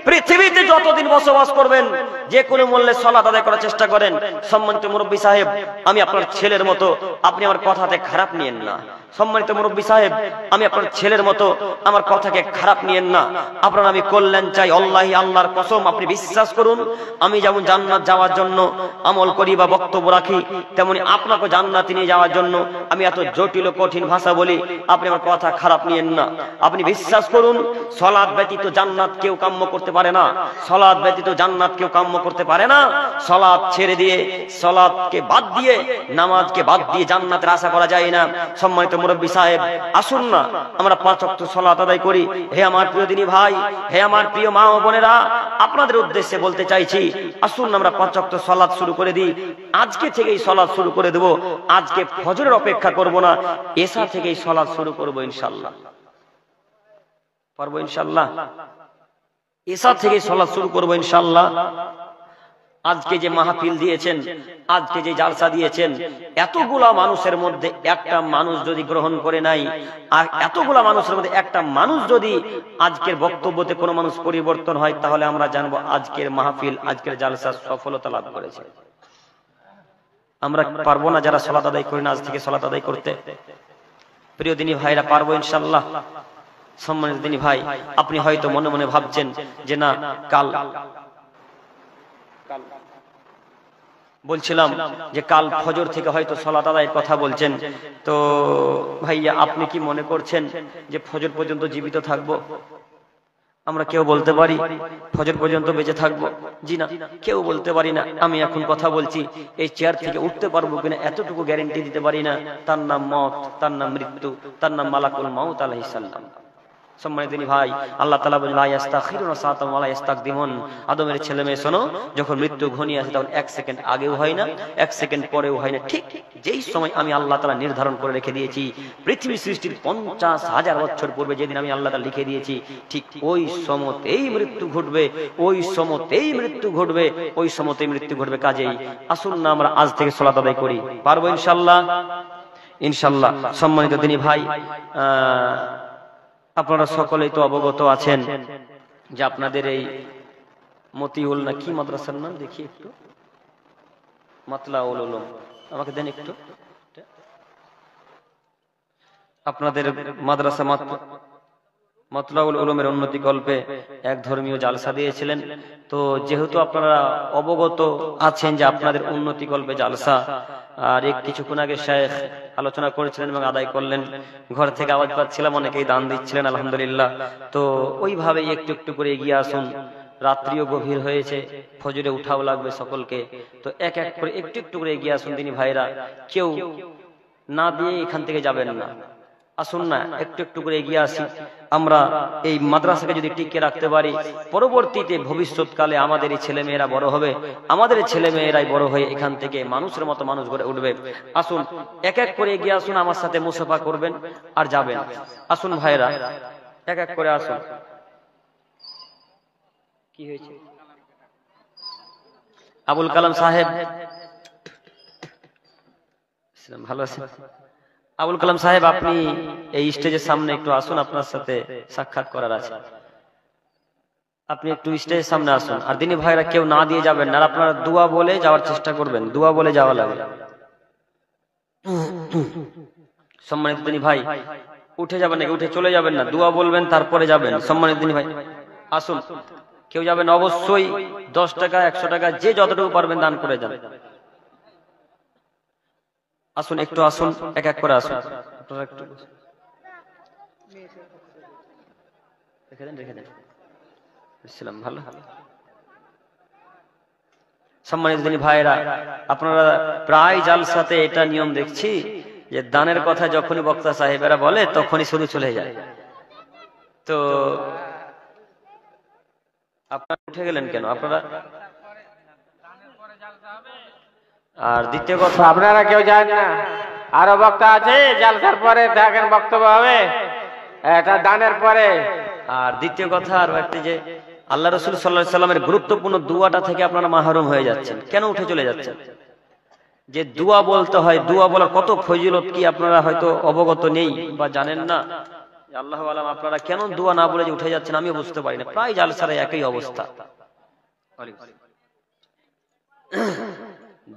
পৃথিবীতে যতদিন বসবাস করবেন যে কোনো মূল্যে সালাত আদায় করার চেষ্টা করেন। সম্মানিত মুরব্বী সাহেব, আমি আপনার ছেলের মতো, আপনি আমার কথাতে খারাপ নিয়েন না। সম্মানিত মুরব্বী সাহেব, আমি আপনার ছেলের মতো, আমার কথাকে খারাপ নিয়েন না। আপনার আমি কল্যাণ চাই, আল্লাহি, আল্লাহর কসম আপনি বিশ্বাস করুন, আমি যেমন জান্নাত যাওয়ার জন্য আমল করি বা বক্তব্য রাখি, তেমনি আপনাকে জান্নাতে নিয়ে যাওয়ার জন্য আমি এত জটিল কঠিন ভাষা বলি। আপনি আমার কথা খারাপ নিয়েন না। আপনি বিশ্বাস করুন, সালাত ব্যতীত জান্নাত কেউ কাম্য করতে পারে না। সালাত ব্যতীত জান্নাত কেউ কাম্য করতে পারে না। সালাত ছেড়ে দিয়ে, সালাতকে বাদ দিয়ে, নামাজকে বাদ দিয়ে জান্নাতের আশা করা যায় না। সম্মানিত মুরব্বী সাহেব, আসুন না আমরা 5 ওয়াক্ত সালাত আদায় করি। হে আমার প্রিয় দিনী ভাই, হে আমার প্রিয় মা ও বোনেরা, আপনাদের উদ্দেশ্যে বলতে চাইছি, আসুন আমরা 5 ওয়াক্ত সালাত শুরু করে দিই। আজকে থেকেই সালাত শুরু করে দেব। আজকে ফজরের অপেক্ষা করব না, এশা থেকেই সালাত শুরু করব ইনশাআল্লাহ। পারবো ইনশাআল্লাহ? এশা থেকেই সালাত শুরু করব ইনশাআল্লাহ। আজকে যে মাহফিল দিয়েছেন, আজকে যে জালসা দিয়েছেন, এতগুলা মানুষের মধ্যে একটা মানুষ যদি গ্রহণ করে নাই, আর এতগুলা মানুষের মধ্যে একটা মানুষ যদি আজকের বক্তব্যতে কোনো মানুষ পরিবর্তন হয়, তাহলে আমরা জানবো আজকের মাহফিল, আজকের জালসা সফলতা লাভ করেছে। আমরা পারবো না যারা সালাত আদায় করি না আজ থেকে সালাত আদায় করতে? প্রিয় দিনী ভাইরা, পারবো ইনশাআল্লাহ? সম্মানিত দিনী ভাই, আপনি হয়তো মনে মনে ভাবছেন যে না, কাল বলছিলাম যে কাল ফজর থেকে হয়তো সালাত আদায়ের কথা বলছেন, তো ভাইয়া আপনি কি মনে করছেন যে ফজর পর্যন্ত জীবিত থাকবো? আমরা কেউ বলতে পারি ফজর পর্যন্ত বেঁচে থাকবো? জি না, কেউ বলতে পারি না। আমি এখন কথা বলছি, এই চেয়ার থেকে উঠতে পারবো কিনা এতটুকু গ্যারান্টি দিতে পারি না। তার নাম মওত, তার নাম মৃত্যু, তার নাম মালাকুল মাউত আলাইহিস সালাম। সম্মানিত ভাই, আল্লাহ তাআলা বলেন, লা ইস্তাখিরুনা সাআতান ওয়া লা ইস্তাকদিমুন। আদমের ছেলে মেয়ে শোনো, যখন মৃত্যু ঘনিয়ে আসে তখন 1 সেকেন্ড আগেও হয় না, 1 সেকেন্ড পরেও হয় না। ঠিক যেই সময় আমি আল্লাহ তাআলা নির্ধারণ করে রেখে দিয়েছি, পৃথিবী সৃষ্টির 50,000 বছর পূর্বে যেদিন আমি আল্লাহ তাআলা লিখে দিয়েছি, ঠিক ওই সময়তেই মৃত্যু ঘটবে, ওই সময়তেই মৃত্যু ঘটবে, ওই সময়তেই মৃত্যু ঘটবে। কাজেই আসুন না আমরা আজ থেকে সালাত আদায় করি। পারবো ইনশাআল্লাহ? ইনশাআল্লাহ। সম্মানিত দিনী ভাই, আপনারা সকলেই তো অবগত আছেন যে আপনাদের এই মতিউল না কি মাদ্রাসার নাম, দেখি একটু, মাতলাউল উলুম, আমাকে দেন একটু। আপনাদের মাদ্রাসা মাতলাউল উলুমের উন্নতি কল্পে এক ধর্মীয় জালসা দিয়েছিলেন। তো যেহেতু আপনারা অবগত আছেন যে আপনাদের উন্নতি কল্পে জালসা, আর কিছুক্ষণ আগে শেখ আলোচনা করেছিলেন এবং আদায় করলেন, ঘর থেকে আওয়াজ পাচ্ছিলাম, অনেকেই দান দিচ্ছিলেন, আলহামদুলিল্লাহ। তো ওইভাবে একটু একটু করে এগিয়ে আসুন। রাত্রিও গভীর হয়েছে, ফজরে উঠাও লাগবে সকলকে। তো এক এক করে একটু একটু করে এগিয়ে আসুন দিনী ভাইরা, কেউ না দিয়ে এখান থেকে যাবেন না। আসুন না একটু একটু করে এগিয়ে আসি। আমরা এই মাদ্রাসাকে যদি টিকে রাখতে পারি, পরবর্তীতে ভবিষ্যৎকালে আমাদের এই ছেলে মেয়েরা বড় হবে, আমাদের ছেলে মেয়েরাই বড় হয়ে এখান থেকে মানুষের মতো মানুষ গড়ে উঠবে। আসুন এক এক করে এগিয়ে আসুন, আমার সাথে মুসাফা করবেন আর যাবেন। আসুন ভাইরা, এক এক করে আসুন। কি হয়েছে? আবুল কালাম সাহেব ভালো আছেন? আবুল কালাম সাহেব, আপনি এই স্টেজের সামনে একটু আসুন, আপনার সাথে সাক্ষাৎ করার আছে। আপনি একটু স্টেজের সামনে আসুন। আর দিনী ভাইরা কেউ না দিয়ে যাবেন না, আপনারা দোয়া বলে যাওয়ার চেষ্টা করবেন, দোয়া বলে যাওয়া লাগবে। সম্মানিত দিনী ভাই, উঠে যাবেন নাকি? উঠে চলে যাবেন না, দোয়া বলবেন তারপরে যাবেন। সম্মানিত দিনী ভাই আসুন, কেউ যাবেন অবশ্যই 10 টাকা 100 টাকা যে যতটুকু পারবেন দান করে যান। আসুন একটু আসুন, এক এক করে আসুন। আপনারা একটু রেখে দেন। ভালো। সম্মানিত দিনী ভাইরা, আপনারা প্রায় জালসাতে এটা নিয়ম দেখছি যে দানের কথা যখনই বক্তা সাহেবেরা বলে তখনই শুরু চলে যায়। তো আপনারা উঠে গেলেন কেন? আপনারা আর দ্বিতীয় কথা, আপনারা কেউ যান না, আরো বক্তা আছে, জালসার পরে দেখেন বক্তব্য হবে, এটা দানের পরে। আর দ্বিতীয় কথা আর একটি, যে আল্লাহ রাসূল সাল্লাল্লাহু আলাইহি সাল্লামের গুরুত্বপূর্ণ দুয়াটা থেকে আপনারা মাহরুম হয়ে যাচ্ছেন, কেন উঠে চলে যাচ্ছেন? যে দোয়া বলতে হয়, দোয়া বলার কত ফজিলত কি আপনারা হয়তো অবগত নেই বা জানেন না। আল্লাহু আলাম, আপনারা কেন দোয়া না বলে যে উঠে যাচ্ছেন আমিও বুঝতে পারি না। প্রায় জালসার একই অবস্থা।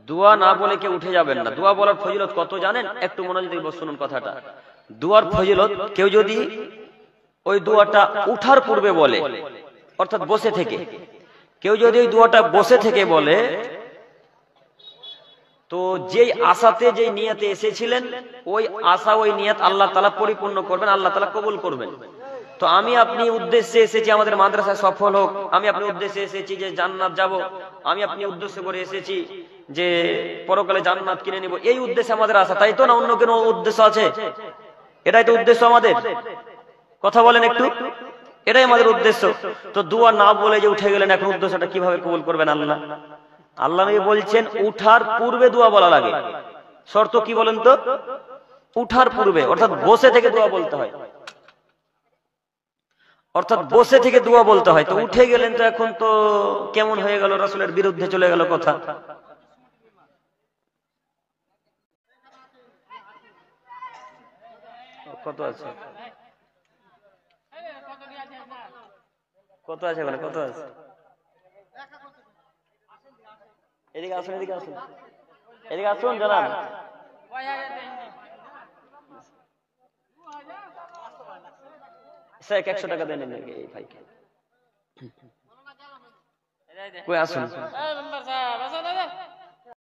দোয়া না বলে কেউ উঠে যাবেন না। দোয়া বলার ফজিলত কত জানেন? একটু মনোযোগ দিয়ে শুনুন কথাটা। দোয়ার ফজিলত, কেউ যদি ওই দোয়াটা উঠার পূর্বে বলে, অর্থাৎ বসে থেকে, কেউ যদি ওই দোয়াটা বসে থেকে বলে, তো যেই আশাতে যেই নিয়তে এসেছিলেন ওই আশা ওই নিয়ত আল্লাহ তাআলা পরিপূর্ণ করবেন, আল্লাহ তাআলা কবুল করবেন। তো আমি আপনি উদ্দেশ্যে এসেছি আমাদের মাদ্রাসায় সফল হোক, আমি আপনি উদ্দেশ্যে এসেছি যে জান্নাত যাব, আমি আপনি উদ্দেশ্য করে এসেছি যে পরকালে জান্নাত কিনে নিব, এই উদ্দেশ্যে আমাদের আশা, তাই তো? না অন্য কোনো উদ্দেশ্য আছে? এটাই তো উদ্দেশ্য আমাদের। কথা বলেন একটু, এটাই আমাদের উদ্দেশ্য। তো দোয়া না বলে যে উঠে গেলেন, এখন উদ্দেশ্যটা কিভাবে কবুল করবেন আল্লাহ? আল্লাহ নবী বলছেন উঠার পূর্বে দোয়া বলা লাগে। শর্ত কি বলেন তো? উঠার পূর্বে, অর্থাৎ বসে থেকে দোয়া বলতে হয়, অর্থাৎ বসে থেকে দোয়া বলতে হয়। তো উঠে গেলেন, তো এখন তো কেমন হয়ে গেল, রাসূলের বিরুদ্ধে চলে গেল কথা। কত আছে, কত আছে ওখানে, কত আছে? এদিকে আসুন, এদিকে আসুন, এদিকে আসুন জানাব। স্যার 100 টাকা দেন নাকি এই ভাইকে? কই আসুন।